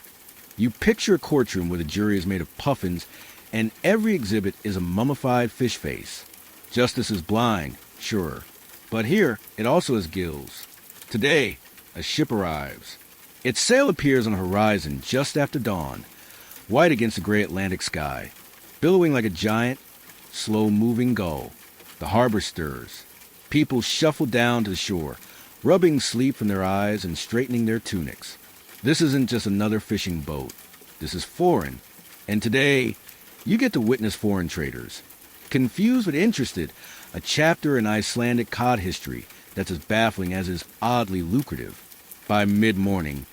Speaker 1: you picture a courtroom where the jury is made of puffins and every exhibit is a mummified fish face. Justice is blind, sure, but here it also has gills. Today, a ship arrives. Its sail appears on the horizon just after dawn, white against the gray Atlantic sky, billowing like a giant, slow-moving gull. The harbor stirs. People shuffle down to the shore, rubbing sleep from their eyes and straightening their tunics. This isn't just another fishing boat. This is foreign. And today, you get to witness foreign traders. Confused but interested, a chapter in Icelandic cod history that's as baffling as is oddly lucrative. By mid-morning,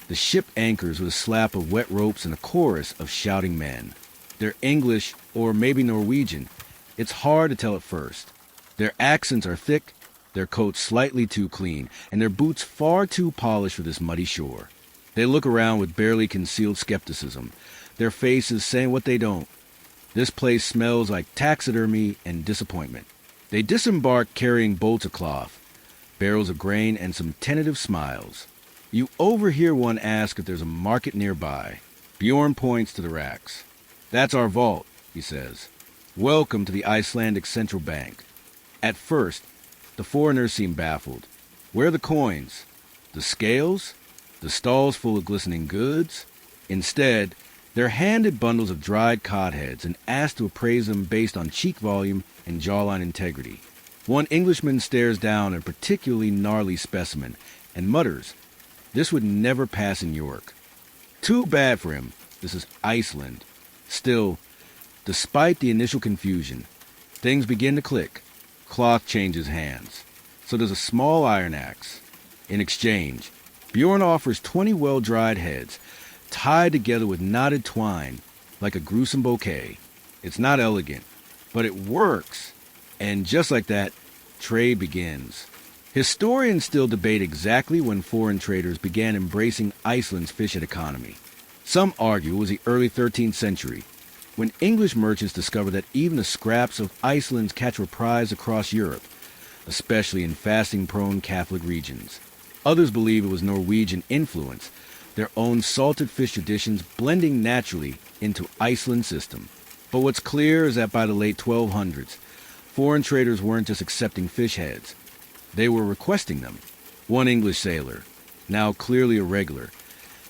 Speaker 1: the ship anchors with a slap of wet ropes and a chorus of shouting men. They're English or maybe Norwegian. It's hard to tell at first. Their accents are thick, their coats slightly too clean, and their boots far too polished for this muddy shore. They look around with barely concealed skepticism, their faces saying what they don't. This place smells like taxidermy and disappointment. They disembark carrying bolts of cloth, barrels of grain, and some tentative smiles. You overhear one ask if there's a market nearby. Bjorn points to the racks. That's our vault, he says. Welcome to the Icelandic Central Bank. At first, the foreigners seem baffled. Where are the coins? The scales? The stalls full of glistening goods? Instead, they're handed bundles of dried cod heads and asked to appraise them based on cheek volume and jawline integrity. One Englishman stares down a particularly gnarly specimen and mutters, "This would never pass in York." Too bad for him. This is Iceland. Still, despite the initial confusion, things begin to click. Cloth changes hands. So does a small iron axe. In exchange, Bjorn offers 20 well-dried heads, tied together with knotted twine, like a gruesome bouquet. It's not elegant, but it works. And just like that, trade begins. Historians still debate exactly when foreign traders began embracing Iceland's fish economy. Some argue it was the early 13th century, when English merchants discovered that even the scraps of Iceland's catch were prized across Europe, especially in fasting-prone Catholic regions. Others believe it was Norwegian influence, their own salted fish traditions blending naturally into Iceland's system. But what's clear is that by the late 1200s, foreign traders weren't just accepting fish heads. They were requesting them. One English sailor, now clearly a regular,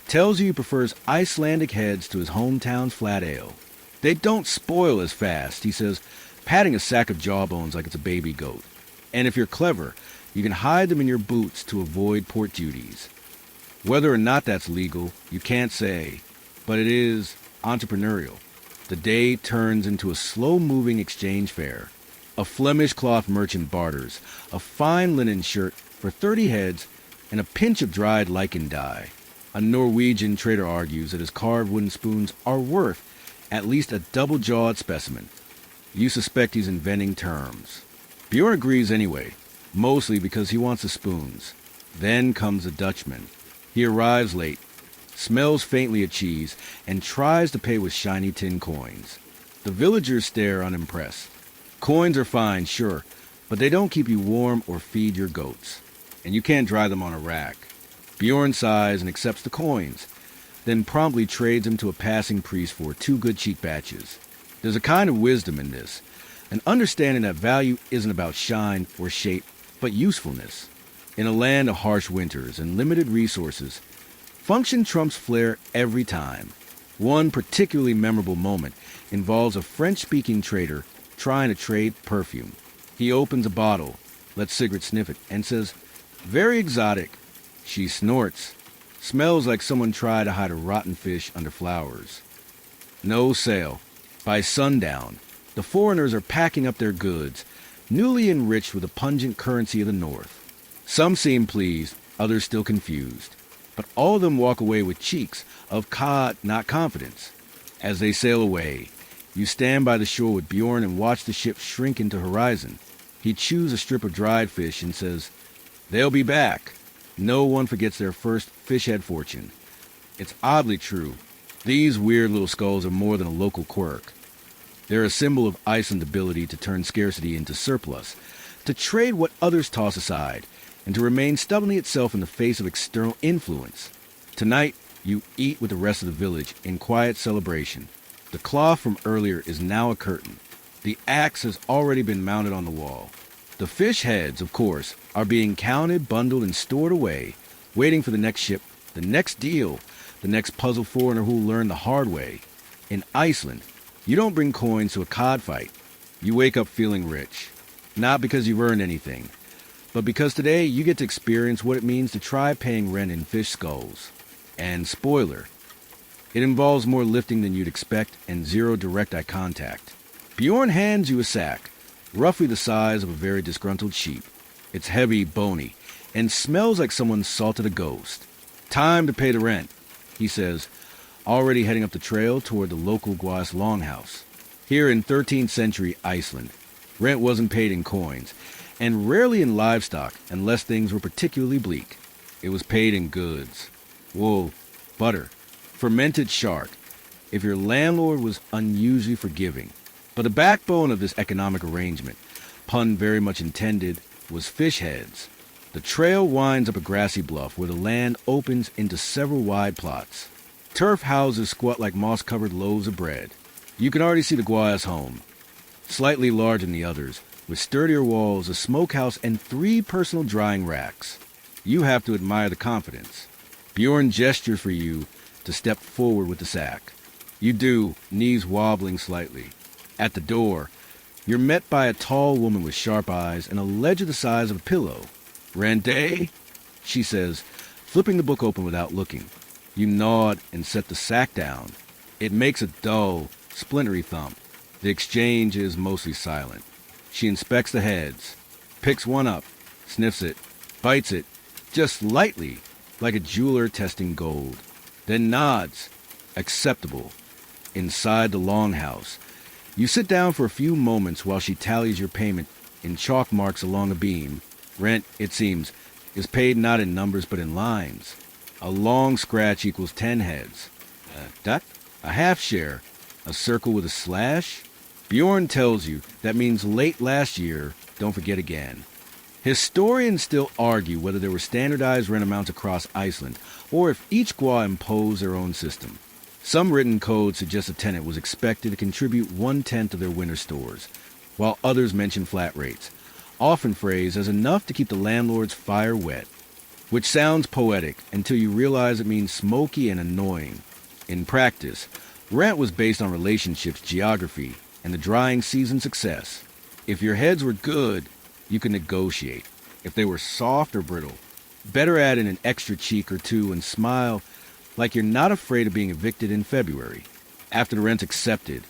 Speaker 1: tells you he prefers Icelandic heads to his hometown's flat ale. They don't spoil as fast, he says, patting a sack of jawbones like it's a baby goat. And if you're clever, you can hide them in your boots to avoid port duties. Whether or not that's legal, you can't say, but it is entrepreneurial. The day turns into a slow-moving exchange fair. A Flemish cloth merchant barters a fine linen shirt for 30 heads and a pinch of dried lichen dye. A Norwegian trader argues that his carved wooden spoons are worth at least a double-jawed specimen. You suspect he's inventing terms. Bjorn agrees anyway, mostly because he wants the spoons. Then comes the Dutchman. He arrives late, smells faintly of cheese, and tries to pay with shiny tin coins. The villagers stare unimpressed. Coins are fine, sure, but they don't keep you warm or feed your goats. And you can't dry them on a rack. Bjorn sighs and accepts the coins, then promptly trades them to a passing priest for 2 good cheap batches. There's a kind of wisdom in this, an understanding that value isn't about shine or shape, but usefulness. In a land of harsh winters and limited resources, function trumps flair every time. One particularly memorable moment involves a French-speaking trader trying to trade perfume. He opens a bottle, lets Sigrid sniff it, and says, "Very exotic." She snorts. Smells like someone tried to hide a rotten fish under flowers. No sale. By sundown, the foreigners are packing up their goods, newly enriched with the pungent currency of the north. Some seem pleased, others still confused. But all of them walk away with cheeks of cod, not confidence. As they sail away, you stand by the shore with Bjorn and watch the ship shrink into horizon. He chews a strip of dried fish and says, "They'll be back." No one forgets their first fish head fortune. It's oddly true. These weird little skulls are more than a local quirk. They're a symbol of Iceland's ability to turn scarcity into surplus, to trade what others toss aside, and to remain stubbornly itself in the face of external influence. Tonight, you eat with the rest of the village in quiet celebration. The cloth from earlier is now a curtain. The axe has already been mounted on the wall. The fish heads, of course, are being counted, bundled, and stored away, waiting for the next ship, the next deal, the next puzzle foreigner who'll learn the hard way. In Iceland, you don't bring coins to a cod fight. You wake up feeling rich. Not because you've earned anything, but because today you get to experience what it means to try paying rent in fish skulls. And spoiler, it involves more lifting than you'd expect and zero direct eye contact. Bjorn hands you a sack, roughly the size of a very disgruntled sheep. It's heavy, bony, and smells like someone salted a ghost. "Time to pay the rent," he says, already heading up the trail toward the local Guas longhouse. Here in 13th century Iceland, rent wasn't paid in coins, and rarely in livestock unless things were particularly bleak. It was paid in goods. Wool, butter, fermented shark, if your landlord was unusually forgiving. But the backbone of this economic arrangement, pun very much intended, was fish heads. The trail winds up a grassy bluff where the land opens into several wide plots. Turf houses squat like moss-covered loaves of bread. You can already see the Guas home, slightly larger than the others, with sturdier walls, a smokehouse, and 3 personal drying racks. You have to admire the confidence. Bjorn gestures for you to step forward with the sack. You do, knees wobbling slightly. At the door, you're met by a tall woman with sharp eyes and a ledger the size of a pillow. "Rent, eh?" she says, flipping the book open without looking. You nod and set the sack down. It makes a dull, splintery thump. The exchange is mostly silent. She inspects the heads, picks one up, sniffs it, bites it, just lightly, like a jeweler testing gold. Then nods. Acceptable. Inside the longhouse, you sit down for a few moments while she tallies your payment in chalk marks along a beam. Rent, it seems, is paid not in numbers but in lines. A long scratch equals 10 heads. A dot, a half share, a circle with a slash. Bjorn tells you that means late last year, don't forget again. Historians still argue whether there were standardized rent amounts across Iceland, or if each gwa imposed their own system. Some written code suggest a tenant was expected to contribute 1/10 of their winter stores, while others mention flat rates, often phrased as enough to keep the landlord's fire wet, which sounds poetic until you realize it means smoky and annoying. In practice, rent was based on relationships, geography, and the drying season success. If your heads were good, you could negotiate. If they were soft or brittle, better add in an extra cheek or two and smile like you're not afraid of being evicted in February. After the rent's accepted,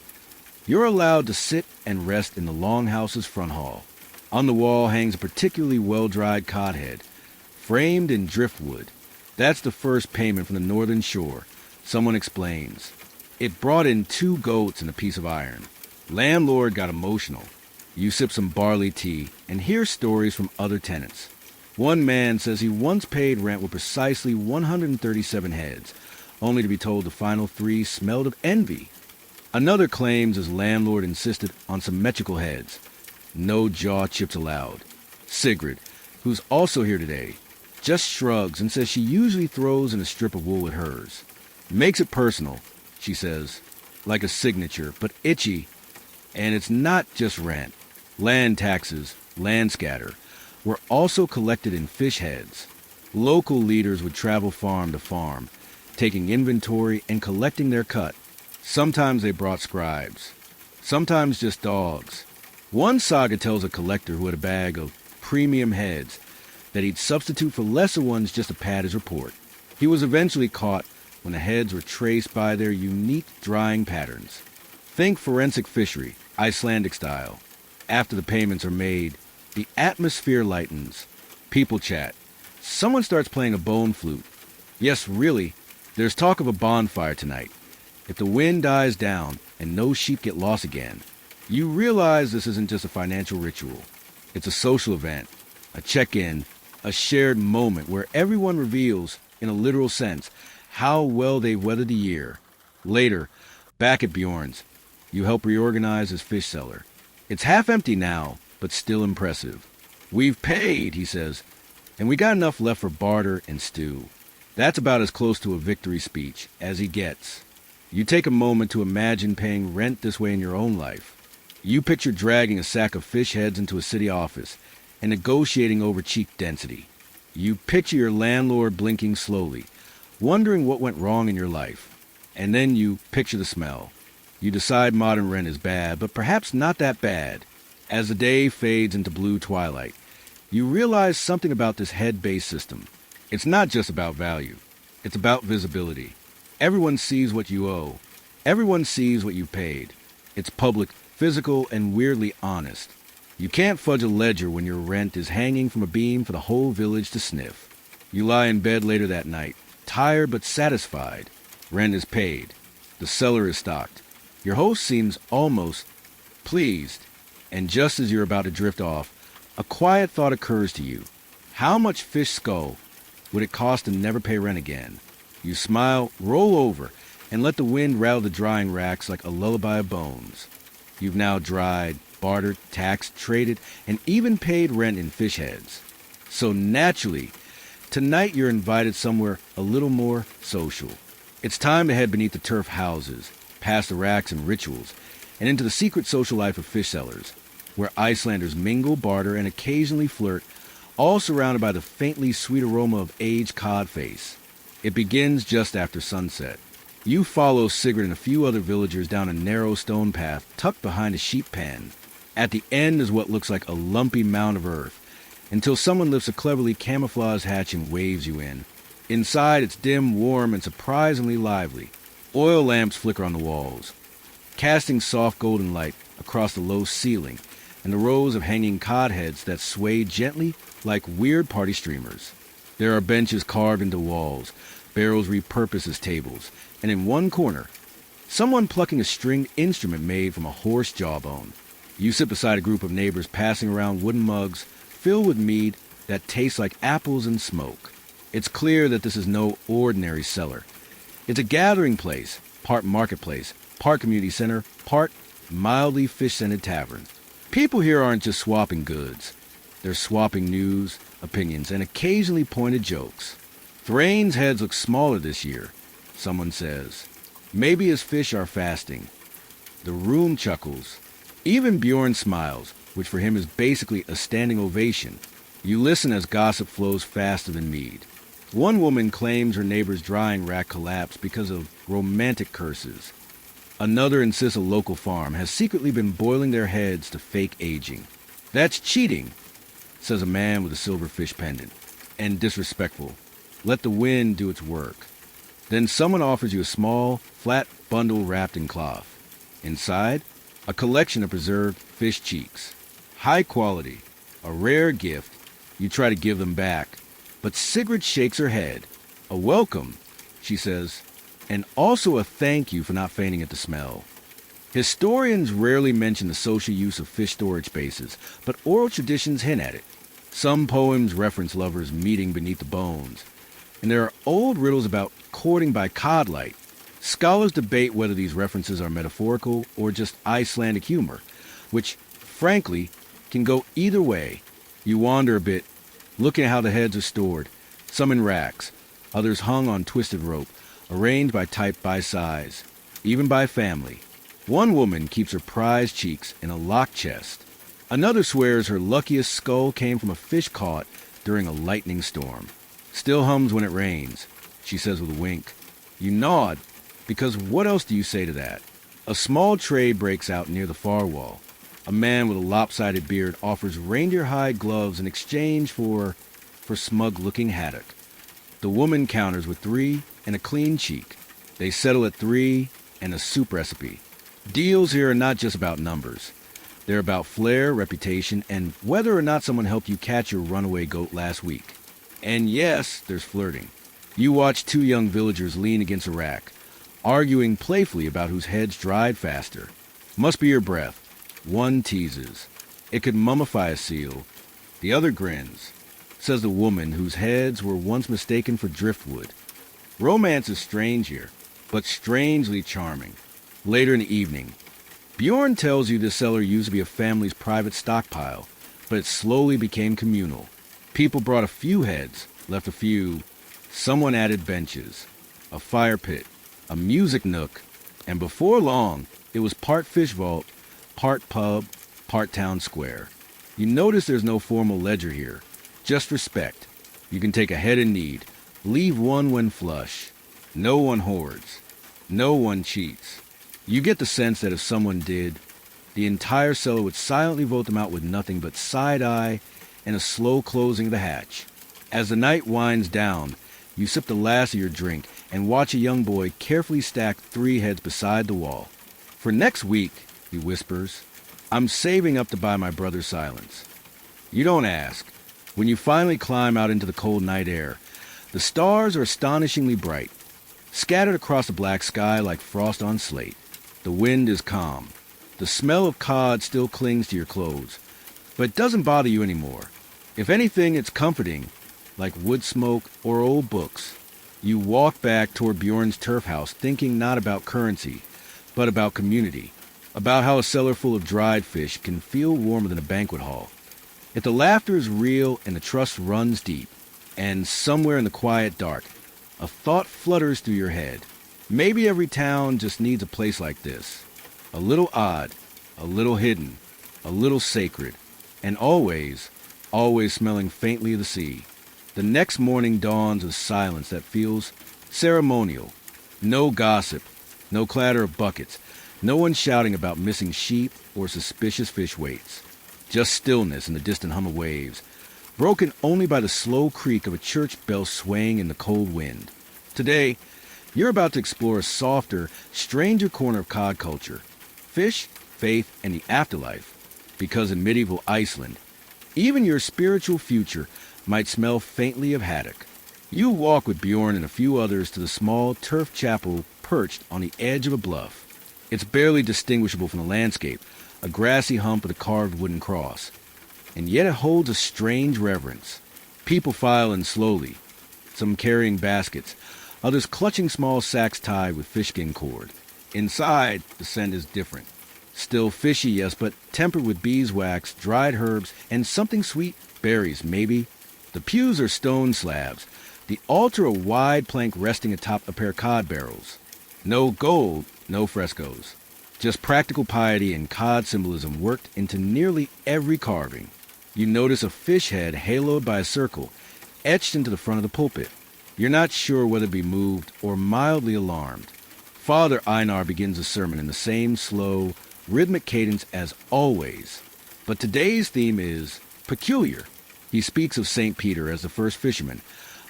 Speaker 1: you're allowed to sit and rest in the longhouse's front hall. On the wall hangs a particularly well-dried codhead, framed in driftwood. That's the first payment from the northern shore, someone explains. It brought in 2 goats and a piece of iron. Landlord got emotional. You sip some barley tea and hear stories from other tenants. One man says he once paid rent with precisely 137 heads, only to be told the final 3 smelled of envy. Another claims his landlord insisted on symmetrical heads. No jaw chips allowed. Sigrid, who's also here today, just shrugs and says she usually throws in a strip of wool with hers. Makes it personal, she says, like a signature, but itchy. And it's not just rent. Land taxes, land scatter, were also collected in fish heads. Local leaders would travel farm to farm, taking inventory and collecting their cut. Sometimes they brought scribes, sometimes just dogs. One saga tells a collector who had a bag of premium heads that he'd substitute for lesser ones just to pad his report. He was eventually caught when the heads were traced by their unique drying patterns. Think forensic fishery, Icelandic style. After the payments are made, the atmosphere lightens. People chat. Someone starts playing a bone flute. Yes, really, there's talk of a bonfire tonight. If the wind dies down and no sheep get lost again, you realize this isn't just a financial ritual. It's a social event, a check-in, a shared moment where everyone reveals, in a literal sense, how well they've weathered the year. Later, back at Bjorn's, you help reorganize his fish cellar. It's half empty now, but still impressive. "We've paid," he says, "and we got enough left for barter and stew." That's about as close to a victory speech as he gets. You take a moment to imagine paying rent this way in your own life. You picture dragging a sack of fish heads into a city office and negotiating over cheek density. You picture your landlord blinking slowly, wondering what went wrong in your life. And then you picture the smell. You decide modern rent is bad, but perhaps not that bad. As the day fades into blue twilight, you realize something about this head-based system. It's not just about value. It's about visibility. Everyone sees what you owe. Everyone sees what you paid. It's public, physical, and weirdly honest. You can't fudge a ledger when your rent is hanging from a beam for the whole village to sniff. You lie in bed later that night, tired but satisfied. Rent is paid. The cellar is stocked. Your host seems almost pleased, and just as you're about to drift off, a quiet thought occurs to you. How much fish skull would it cost to never pay rent again? You smile, roll over, and let the wind rattle the drying racks like a lullaby of bones. You've now dried, bartered, taxed, traded, and even paid rent in fish heads. So naturally, tonight you're invited somewhere a little more social. It's time to head beneath the turf houses, past the racks and rituals, and into the secret social life of fish sellers, where Icelanders mingle, barter, and occasionally flirt, all surrounded by the faintly sweet aroma of aged cod face. It begins just after sunset. You follow Sigrid and a few other villagers down a narrow stone path tucked behind a sheep pen. At the end is what looks like a lumpy mound of earth, until someone lifts a cleverly camouflaged hatch and waves you in. Inside, it's dim, warm, and surprisingly lively. Oil lamps flicker on the walls, casting soft golden light across the low ceiling and the rows of hanging cod heads that sway gently like weird party streamers. There are benches carved into walls, barrels repurposed as tables, and in one corner, someone plucking a stringed instrument made from a horse jawbone. You sit beside a group of neighbors passing around wooden mugs filled with mead that tastes like apples and smoke. It's clear that this is no ordinary cellar. It's a gathering place, part marketplace, part community center, part mildly fish-scented tavern. People here aren't just swapping goods. They're swapping news, opinions, and occasionally pointed jokes. Thrain's heads look smaller this year, someone says. Maybe his fish are fasting. The room chuckles. Even Bjorn smiles, which for him is basically a standing ovation. You listen as gossip flows faster than mead. One woman claims her neighbor's drying rack collapsed because of romantic curses. Another insists a local farm has secretly been boiling their heads to fake aging. That's cheating, says a man with a silver fish pendant, and disrespectful. Let the wind do its work. Then someone offers you a small, flat bundle wrapped in cloth. Inside, a collection of preserved fish cheeks. High quality, a rare gift. You try to give them back, but Sigrid shakes her head. A welcome, she says, and also a thank you for not fainting at the smell. Historians rarely mention the social use of fish storage spaces, but oral traditions hint at it. Some poems reference lovers meeting beneath the bones, and there are old riddles about courting by candlelight. Scholars debate whether these references are metaphorical or just Icelandic humor, which, frankly, can go either way. You wander a bit, looking at how the heads are stored, some in racks, others hung on twisted rope, arranged by type by size, even by family. One woman keeps her prized cheeks in a locked chest. Another swears her luckiest skull came from a fish caught during a lightning storm. Still hums when it rains, she says with a wink. You nod, because what else do you say to that? A small trade breaks out near the far wall. A man with a lopsided beard offers reindeer-hide gloves in exchange for smug-looking haddock. The woman counters with 3 and a clean cheek. They settle at 3 and a soup recipe. Deals here are not just about numbers. They're about flair, reputation, and whether or not someone helped you catch your runaway goat last week. And yes, there's flirting. You watch 2 young villagers lean against a rack, arguing playfully about whose heads dried faster. Must be your breath. One teases. It could mummify a seal. The other grins, says the woman whose heads were once mistaken for driftwood. Romance is strange here, but strangely charming. Later in the evening, Bjorn tells you this cellar used to be a family's private stockpile, but it slowly became communal. People brought a few heads, left a few. Someone added benches, a fire pit, a music nook, and before long, it was part fish vault, part pub, part town square. You notice there's no formal ledger here, just respect. You can take a head in need, leave one when flush. No one hoards. No one cheats. You get the sense that if someone did, the entire cellar would silently vote them out with nothing but side-eye and a slow closing of the hatch. As the night winds down, you sip the last of your drink and watch a young boy carefully stack 3 heads beside the wall. For next week, he whispers, I'm saving up to buy my brother's silence. You don't ask. When you finally climb out into the cold night air, the stars are astonishingly bright, scattered across the black sky like frost on slate. The wind is calm. The smell of cod still clings to your clothes, but it doesn't bother you anymore. If anything, it's comforting, like wood smoke or old books. You walk back toward Bjorn's turf house thinking not about currency, but about community, about how a cellar full of dried fish can feel warmer than a banquet hall. If the laughter is real and the trust runs deep, and somewhere in the quiet dark, a thought flutters through your head. Maybe every town just needs a place like this. A little odd, a little hidden, a little sacred, and always smelling faintly of the sea. The next morning dawns with silence that feels Ceremonial. No gossip. No clatter of buckets. No one shouting about missing sheep or suspicious fish weights. Just stillness and the distant hum of waves, broken only by the slow creak of a church bell swaying in the cold wind. Today, you're about to explore a softer, stranger corner of cod culture. Fish, faith, and the afterlife. Because in medieval Iceland, even your spiritual future might smell faintly of haddock. You walk with Bjorn and a few others to the small turf chapel perched on the edge of a bluff. It's barely distinguishable from the landscape, a grassy hump with a carved wooden cross. And yet it holds a strange reverence. People file in slowly, some carrying baskets, others clutching small sacks tied with fishskin cord. Inside, the scent is different. Still fishy, yes, but tempered with beeswax, dried herbs, and something sweet, berries, maybe. The pews are stone slabs, the altar a wide plank resting atop a pair of cod barrels. No gold, no frescoes. Just practical piety and cod symbolism worked into nearly every carving. You notice a fish head haloed by a circle, etched into the front of the pulpit. You're not sure whether to be moved or mildly alarmed. Father Einar begins the sermon in the same slow, rhythmic cadence as always. But today's theme is peculiar. He speaks of St. Peter as the first fisherman,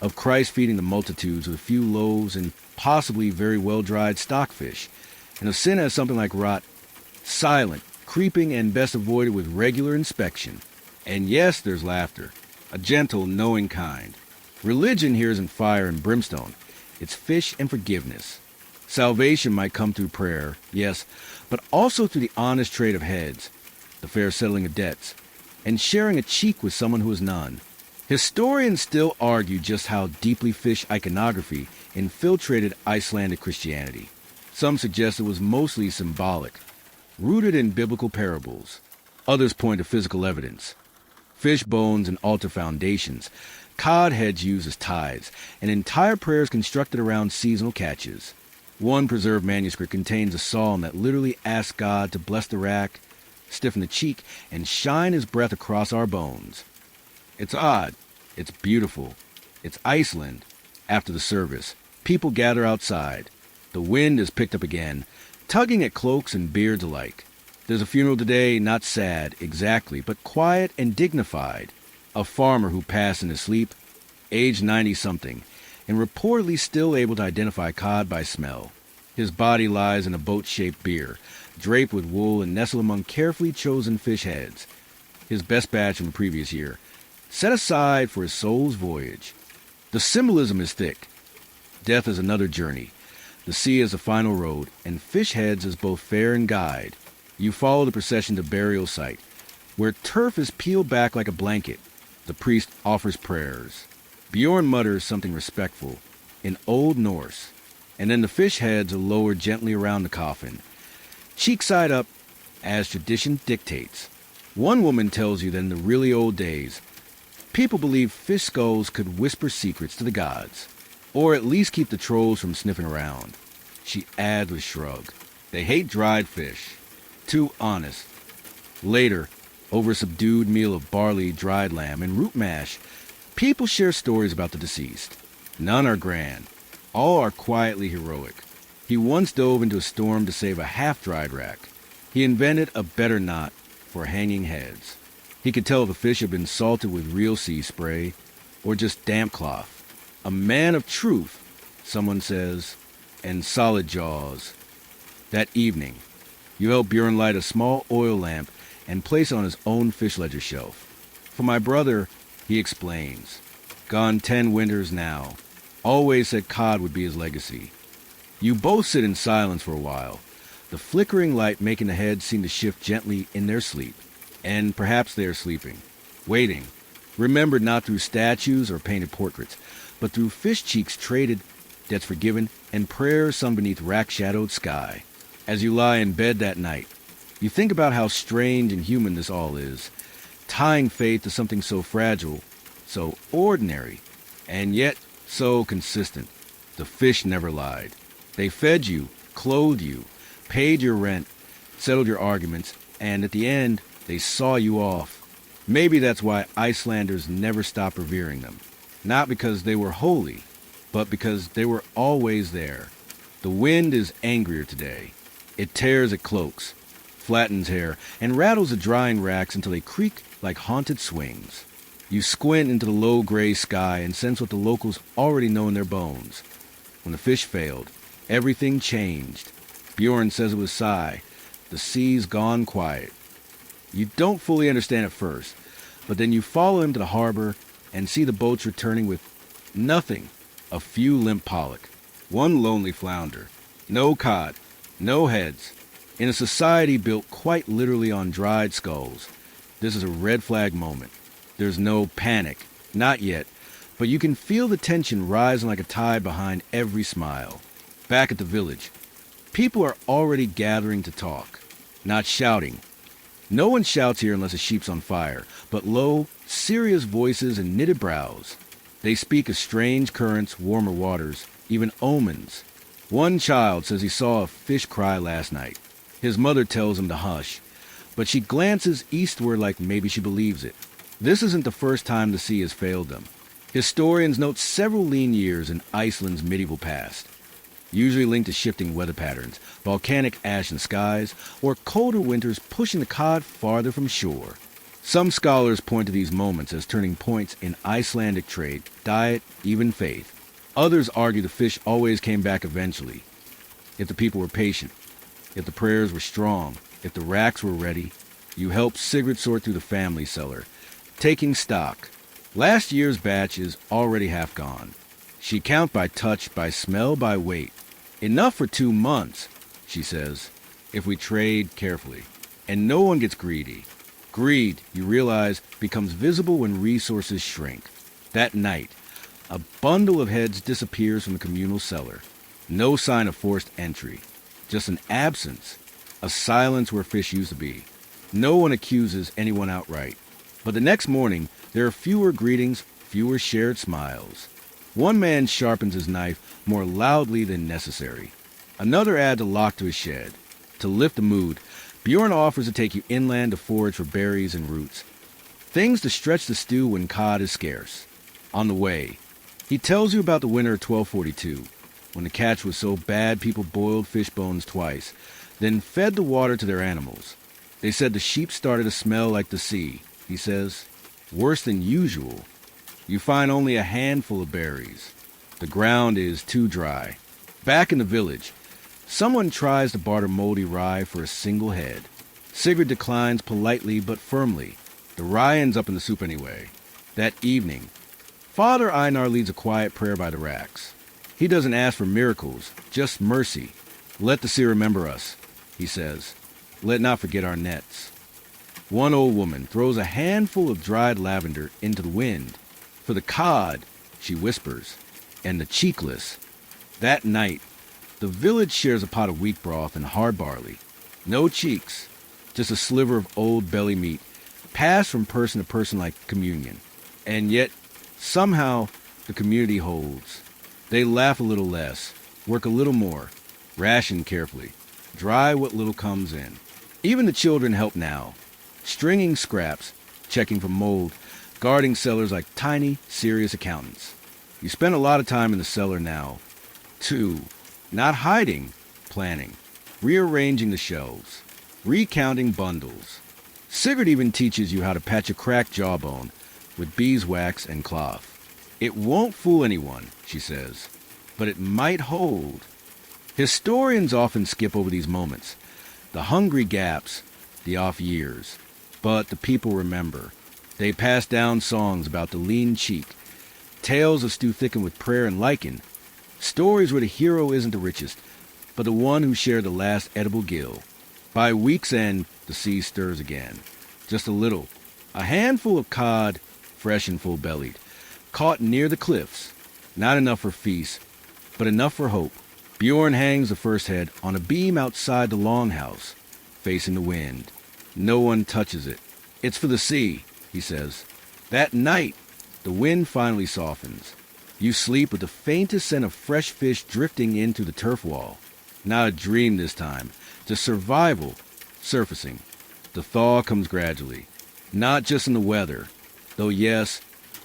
Speaker 1: of Christ feeding the multitudes with a few loaves and possibly very well-dried stockfish, and of sin as something like rot, silent, creeping, and best avoided with regular inspection. And yes, there's laughter, a gentle, knowing kind. Religion here isn't fire and brimstone. It's fish and forgiveness. Salvation might come through prayer, yes, but also through the honest trade of heads, the fair settling of debts, and sharing a cheek with someone who is none. Historians still argue just how deeply fish iconography infiltrated Icelandic Christianity. Some suggest it was mostly symbolic, rooted in biblical parables. Others point to physical evidence. Fish bones and altar foundations, cod heads used as tithes, and entire prayers constructed around seasonal catches. One preserved manuscript contains a psalm that literally asks God to bless the rack, stiffen the cheek, and shine his breath across our bones. It's odd. It's beautiful. It's Iceland. After the service, people gather outside. The wind is picked up again, tugging at cloaks and beards alike. There's a funeral today, not sad, exactly, but quiet and dignified. A farmer who passed in his sleep, aged 90-something, and reportedly still able to identify cod by smell. His body lies in a boat-shaped bier, draped with wool and nestled among carefully chosen fish heads. His best batch from the previous year, set aside for his soul's voyage. The symbolism is thick. Death is another journey. The sea is the final road, and fish heads is both fare and guide. You follow the procession to burial site, where turf is peeled back like a blanket. The priest offers prayers. Bjorn mutters something respectful, in Old Norse, and then the fish heads are lowered gently around the coffin, cheek side up, as tradition dictates. One woman tells you that in the really old days, people believed fish skulls could whisper secrets to the gods, or at least keep the trolls from sniffing around. She adds with a shrug, they hate dried fish. Too honest. Later, over a subdued meal of barley, dried lamb, and root mash, people share stories about the deceased. None are grand. All are quietly heroic. He once dove into a storm to save a half-dried rack. He invented a better knot for hanging heads. He could tell if a fish had been salted with real sea spray or just damp cloth. A man of truth, someone says, and solid jaws. That evening, you help Bjorn light a small oil lamp and place it on his own fish ledger shelf. For my brother, he explains, gone 10 winters now, always said cod would be his legacy. You both sit in silence for a while, the flickering light making the heads seem to shift gently in their sleep. And perhaps they are sleeping, waiting, remembered not through statues or painted portraits, but through fish cheeks traded, debts forgiven, and prayers sung beneath rack-shadowed sky. As you lie in bed that night, you think about how strange and human this all is, tying faith to something so fragile, so ordinary, and yet so consistent. The fish never lied. They fed you, clothed you, paid your rent, settled your arguments, and at the end, they saw you off. Maybe that's why Icelanders never stopped revering them. Not because they were holy, but because they were always there. The wind is angrier today. It tears at cloaks, flattens hair, and rattles the drying racks until they creak like haunted swings. You squint into the low gray sky and sense what the locals already know in their bones. When the fish failed, everything changed. Bjorn says it was sigh. The sea's gone quiet. You don't fully understand at first, but then you follow him to the harbor and see the boats returning with nothing. A few limp pollock, one lonely flounder, no cod, no heads. In a society built quite literally on dried skulls, this is a red flag moment. There's no panic, not yet, but you can feel the tension rising like a tide behind every smile. Back at the village, people are already gathering to talk, not shouting. No one shouts here unless a sheep's on fire, but low, serious voices and knitted brows. They speak of strange currents, warmer waters, even omens. One child says he saw a fish cry last night. His mother tells him to hush, but she glances eastward like maybe she believes it. This isn't the first time the sea has failed them. Historians note several lean years in Iceland's medieval past, usually linked to shifting weather patterns, volcanic ash in skies, or colder winters pushing the cod farther from shore. Some scholars point to these moments as turning points in Icelandic trade, diet, even faith. Others argue the fish always came back eventually, if the people were patient, if the prayers were strong, if the racks were ready. You help Sigrid sort through the family cellar, taking stock. Last year's batch is already half gone. She count by touch, by smell, by weight. Enough for 2 months, she says, if we trade carefully. And no one gets greedy. Greed, you realize, becomes visible when resources shrink. That night, a bundle of heads disappears from the communal cellar. No sign of forced entry. Just an absence. A silence where fish used to be. No one accuses anyone outright. But the next morning, there are fewer greetings, fewer shared smiles. One man sharpens his knife more loudly than necessary. Another adds a lock to his shed. To lift the mood, Bjorn offers to take you inland to forage for berries and roots. Things to stretch the stew when cod is scarce. On the way, he tells you about the winter of 1242, when the catch was so bad people boiled fish bones twice, then fed the water to their animals. They said the sheep started to smell like the sea, he says. Worse than usual. You find only a handful of berries. The ground is too dry. Back in the village, someone tries to barter moldy rye for a single head. Sigrid declines politely but firmly. The rye ends up in the soup anyway. That evening, Father Einar leads a quiet prayer by the racks. He doesn't ask for miracles, just mercy. Let the sea remember us, he says. Let not forget our nets. One old woman throws a handful of dried lavender into the wind. For the cod, she whispers, and the cheekless. That night, the village shares a pot of wheat broth and hard barley. No cheeks, just a sliver of old belly meat, passed from person to person like communion. And yet, somehow, the community holds. They laugh a little less, work a little more, ration carefully, dry what little comes in. Even the children help now, stringing scraps, checking for mold, guarding cellars like tiny, serious accountants. You spend a lot of time in the cellar now, too, not hiding, planning, rearranging the shelves, recounting bundles. Sigrid even teaches you how to patch a cracked jawbone with beeswax and cloth. It won't fool anyone, she says, but it might hold. Historians often skip over these moments, the hungry gaps, the off years. But the people remember. They pass down songs about the lean cheek, tales of stew thickened with prayer and lichen, stories where the hero isn't the richest, but the one who shared the last edible gill. By week's end, the sea stirs again. Just a little. A handful of cod, fresh and full-bellied, caught near the cliffs. Not enough for feast, but enough for hope. Bjorn hangs the first head on a beam outside the longhouse, facing the wind. No one touches it. It's for the sea, he says. That night, the wind finally softens. You sleep with the faintest scent of fresh fish drifting in through the turf wall. Not a dream this time, just survival surfacing. The thaw comes gradually, not just in the weather, though yes,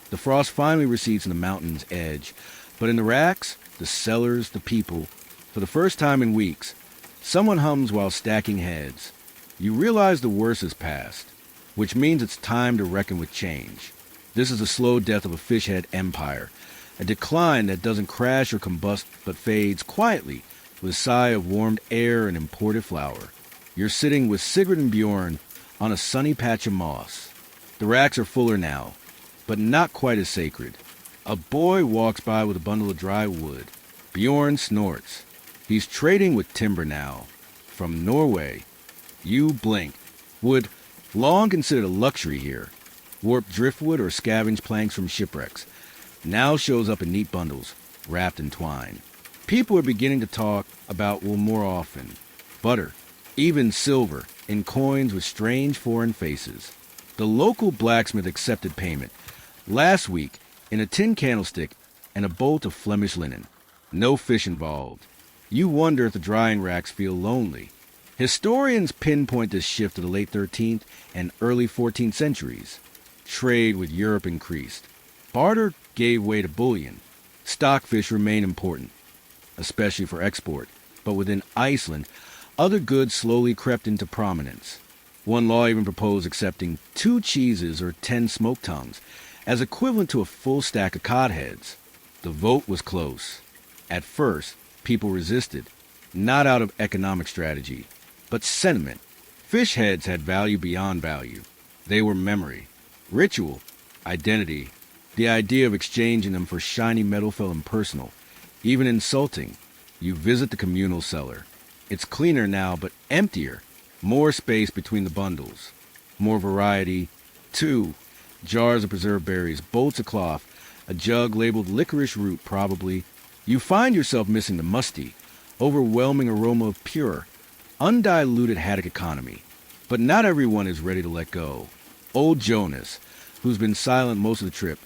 Speaker 1: the frost finally recedes in the mountain's edge, But in the racks, the sellers, the people, for the first time in weeks, someone hums while stacking heads. You realize the worst is past, which means it's time to reckon with change. This is the slow death of a fish head empire, a decline that doesn't crash or combust but fades quietly with a sigh of warmed air and imported flour. You're sitting with Sigrid and Bjorn on a sunny patch of moss. The racks are fuller now, but not quite as sacred. A boy walks by with a bundle of dry wood. Bjorn snorts. He's trading with timber now. From Norway. You blink. Wood, long considered a luxury here. Warped driftwood or scavenged planks from shipwrecks, now shows up in neat bundles, wrapped in twine. People are beginning to talk about wool more often. Butter, even silver, in coins with strange foreign faces. The local blacksmith accepted payment last week in a tin candlestick and a bolt of Flemish linen. No fish involved. You wonder if the drying racks feel lonely. Historians pinpoint this shift to the late 13th and early 14th centuries. Trade with Europe increased. Barter gave way to bullion. Stockfish remain important, especially for export. But within Iceland, other goods slowly crept into prominence. One law even proposed accepting 2 cheeses or 10 smoked tongues as equivalent to a full stack of cod heads. The vote was close. At first, people resisted, not out of economic strategy, but sentiment. Fish heads had value beyond value. They were memory, ritual, identity. The idea of exchanging them for shiny metal felt impersonal, even insulting. You visit the communal cellar. It's cleaner now, but emptier. More space between the bundles. More variety. 2 jars of preserved berries, bolts of cloth, a jug labeled licorice root probably. You find yourself missing the musty, overwhelming aroma of pure, undiluted haddock economy. But not everyone is ready to let go. Old Jonas, who's been silent most of the trip,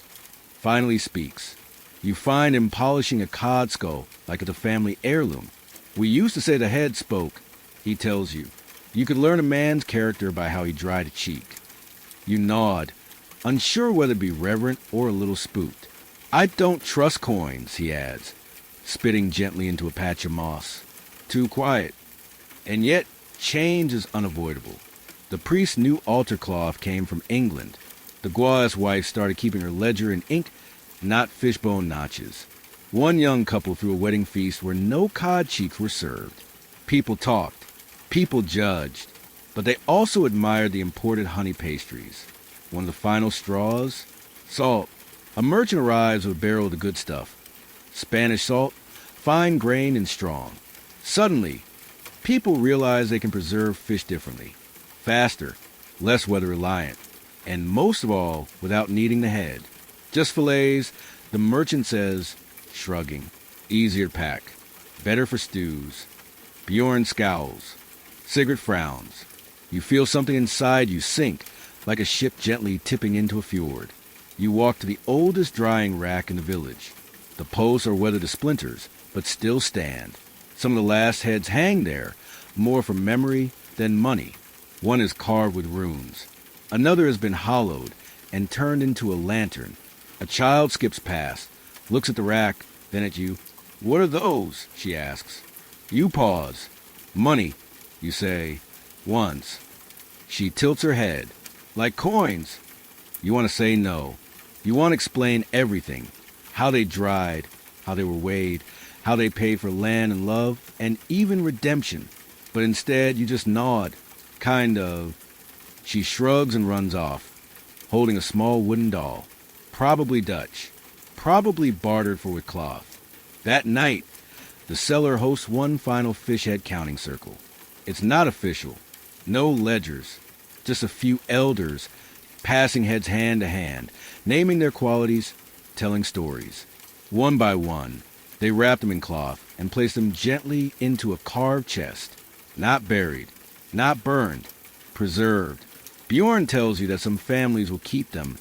Speaker 1: finally speaks. You find him polishing a cod skull like it's a family heirloom. We used to say the head spoke, he tells you. You could learn a man's character by how he dried a cheek. You nod, unsure whether to be reverent or a little spooked. I don't trust coins, he adds, spitting gently into a patch of moss. Too quiet. And yet, change is unavoidable. The priest's new altar cloth came from England. The Gua's wife started keeping her ledger in ink, not fishbone notches. One young couple threw a wedding feast where no cod cheeks were served. People talked. People judged. But they also admired the imported honey pastries. One of the final straws? Salt. A merchant arrives with a barrel of the good stuff. Spanish salt, fine grained and strong. Suddenly, people realize they can preserve fish differently. Faster, less weather reliant, and most of all, without needing the head. Just fillets, the merchant says, shrugging. Easier to pack. Better for stews. Bjorn scowls. Sigrid frowns. You feel something inside you sink, like a ship gently tipping into a fjord. You walk to the oldest drying rack in the village. The posts are weathered to splinters, but still stand. Some of the last heads hang there, more for memory than money. One is carved with runes. Another has been hollowed and turned into a lantern. A child skips past, looks at the rack, then at you. What are those? She asks. You pause. Money, you say, once. She tilts her head. Like coins. You want to say no. You want to explain everything. How they dried, how they were weighed, how they paid for land and love, and even redemption. But instead, you just nod. Kind of. She shrugs and runs off, holding a small wooden doll. Probably Dutch. Probably bartered for with cloth. That night, the cellar hosts one final fish head counting circle. It's not official. No ledgers. Just a few elders passing heads hand to hand, naming their qualities, telling stories. One by one, they wrap them in cloth and place them gently into a carved chest. Not buried, not burned, preserved. Bjorn tells you that some families will keep them,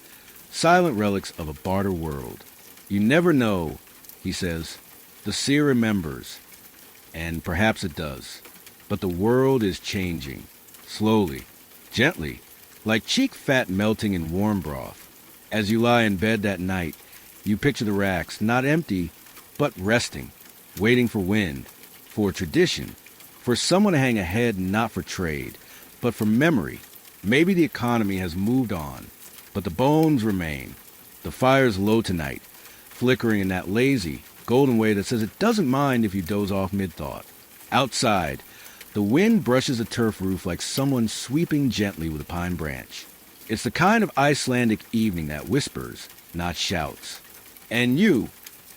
Speaker 1: silent relics of a barter world. You never know, he says. The seer remembers, and perhaps it does. But the world is changing, slowly, gently, like cheek fat melting in warm broth. As you lie in bed that night, you picture the racks, not empty, but resting, waiting for wind, for tradition, for someone to hang ahead not for trade, but for memory. Maybe the economy has moved on, but the bones remain. The fire's low tonight, flickering in that lazy, golden way that says it doesn't mind if you doze off mid-thought. Outside, the wind brushes the turf roof like someone sweeping gently with a pine branch. It's the kind of Icelandic evening that whispers, not shouts. And you,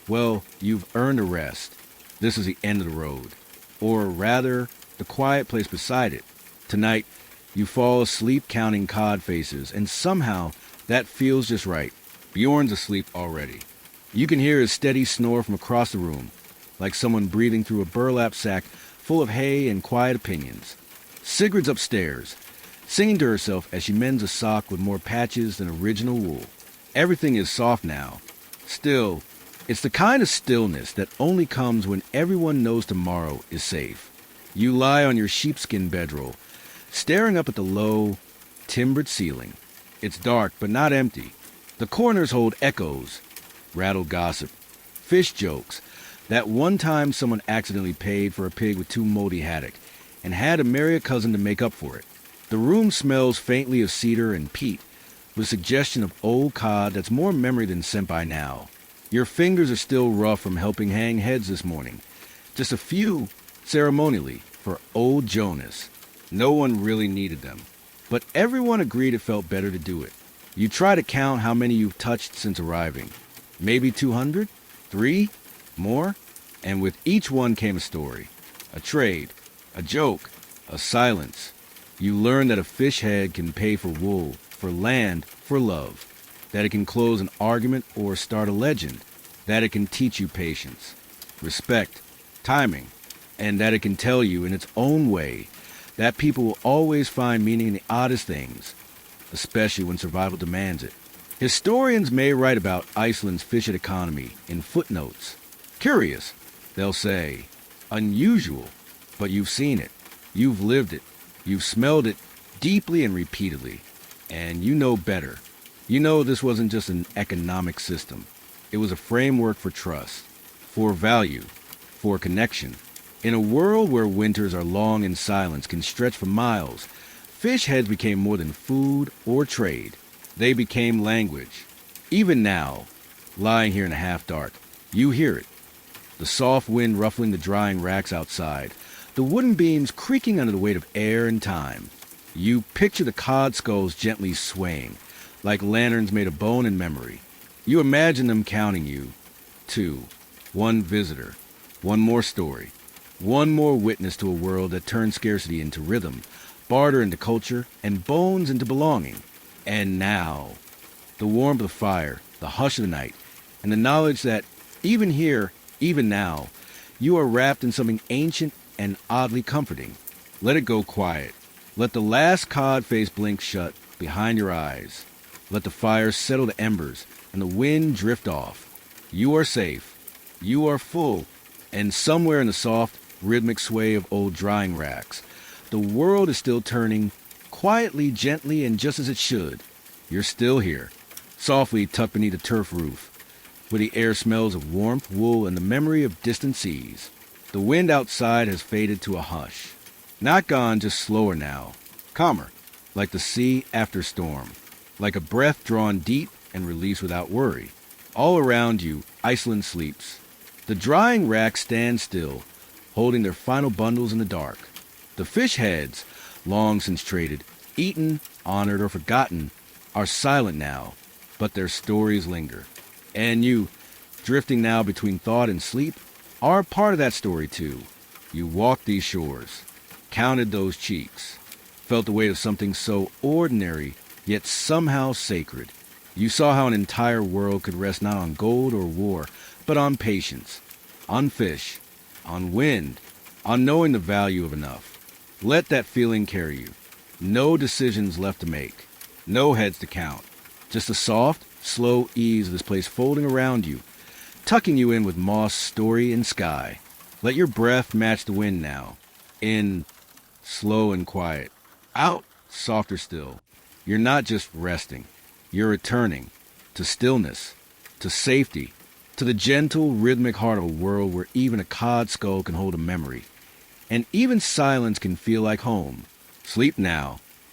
Speaker 1: well, you've earned a rest. This is the end of the road. Or rather, the quiet place beside it. Tonight, you fall asleep counting cod faces, and somehow that feels just right. Bjorn's asleep already. You can hear his steady snore from across the room, like someone breathing through a burlap sack full of hay and quiet opinions. Sigrid's upstairs, singing to herself as she mends a sock with more patches than original wool. Everything is soft now. Still, it's the kind of stillness that only comes when everyone knows tomorrow is safe. You lie on your sheepskin bedroll, staring up at the low, timbered ceiling. It's dark, but not empty. The corners hold echoes, rattled gossip, fish jokes, that one time someone accidentally paid for a pig with too moldy haddock and had to marry a cousin to make up for it. The room smells faintly of cedar and peat, with a suggestion of old cod that's more memory than senpai now. Your fingers are still rough from helping hang heads this morning. Just a few, ceremonially, for old Jonas. No one really needed them, but everyone agreed it felt better to do it. You try to count how many you've touched since arriving. Maybe 200? 3? More? And with each one came a story. A trade. A joke. A silence. You learn that a fish head can pay for wool, for land, for love. That it can close an argument or start a legend. That it can teach you patience, respect, timing, and that it can tell you in its own way that people will always find meaning in the oddest things, especially when survival demands it. Historians may write about Iceland's fish economy in footnotes. Curious, they'll say. Unusual, but you've seen it. You've lived it. You've smelled it deeply and repeatedly. And you know better. You know this wasn't just an economic system. It was a framework for trust, for value, for connection. In a world where winters are long and silence can stretch for miles, fish heads became more than food or trade. They became language. Even now, lying here in the half-dark, you hear it. The soft wind ruffling the drying racks outside, the wooden beams creaking under the weight of air and time. You picture the cod skulls gently swaying, like lanterns made of bone and memory. You imagine them counting you. 2. 1 visitor. 1 more story. 1 more witness to a world that turned scarcity into rhythm, barter into culture, and bones into belonging. And now, the warmth of the fire, the hush of the night, and the knowledge that even here, even now, you are wrapped in something ancient and oddly comforting. Let it go quiet. Let the last cod face blink shut behind your eyes. Let the fire settle to embers and the wind drift off. You are safe. You are full. And somewhere in the soft, rhythmic sway of old drying racks, the world is still turning, quietly, gently, and just as it should. You're still here, softly tucked beneath a turf roof, where the air smells of warmth, wool, and the memory of distant seas. The wind outside has faded to a hush. Not gone, just slower now. Calmer, like the sea after storm. Like a breath drawn deep and released without worry. All around you, Iceland sleeps. The drying racks stand still, holding their final bundles in the dark. The fish heads, long since traded, eaten, honored, or forgotten, are silent now, but their stories linger. And you, drifting now between thought and sleep, are part of that story too. You walked these shores, counted those cheeks, felt the weight of something so ordinary, yet somehow sacred. You saw how an entire world could rest not on gold or war, but on patience, on fish, on wind, on knowing the value of enough. Let that feeling carry you. No decisions left to make, no heads to count. Just the soft, slow ease of this place folding around you, tucking you in with moss, story, and sky. Let your breath match the wind now. In, slow and quiet. Out, softer still. You're not just resting. You're returning to stillness, to safety, to the gentle, rhythmic heart of a world where even a cod skull can hold a memory. And even silence can feel like home. Sleep now,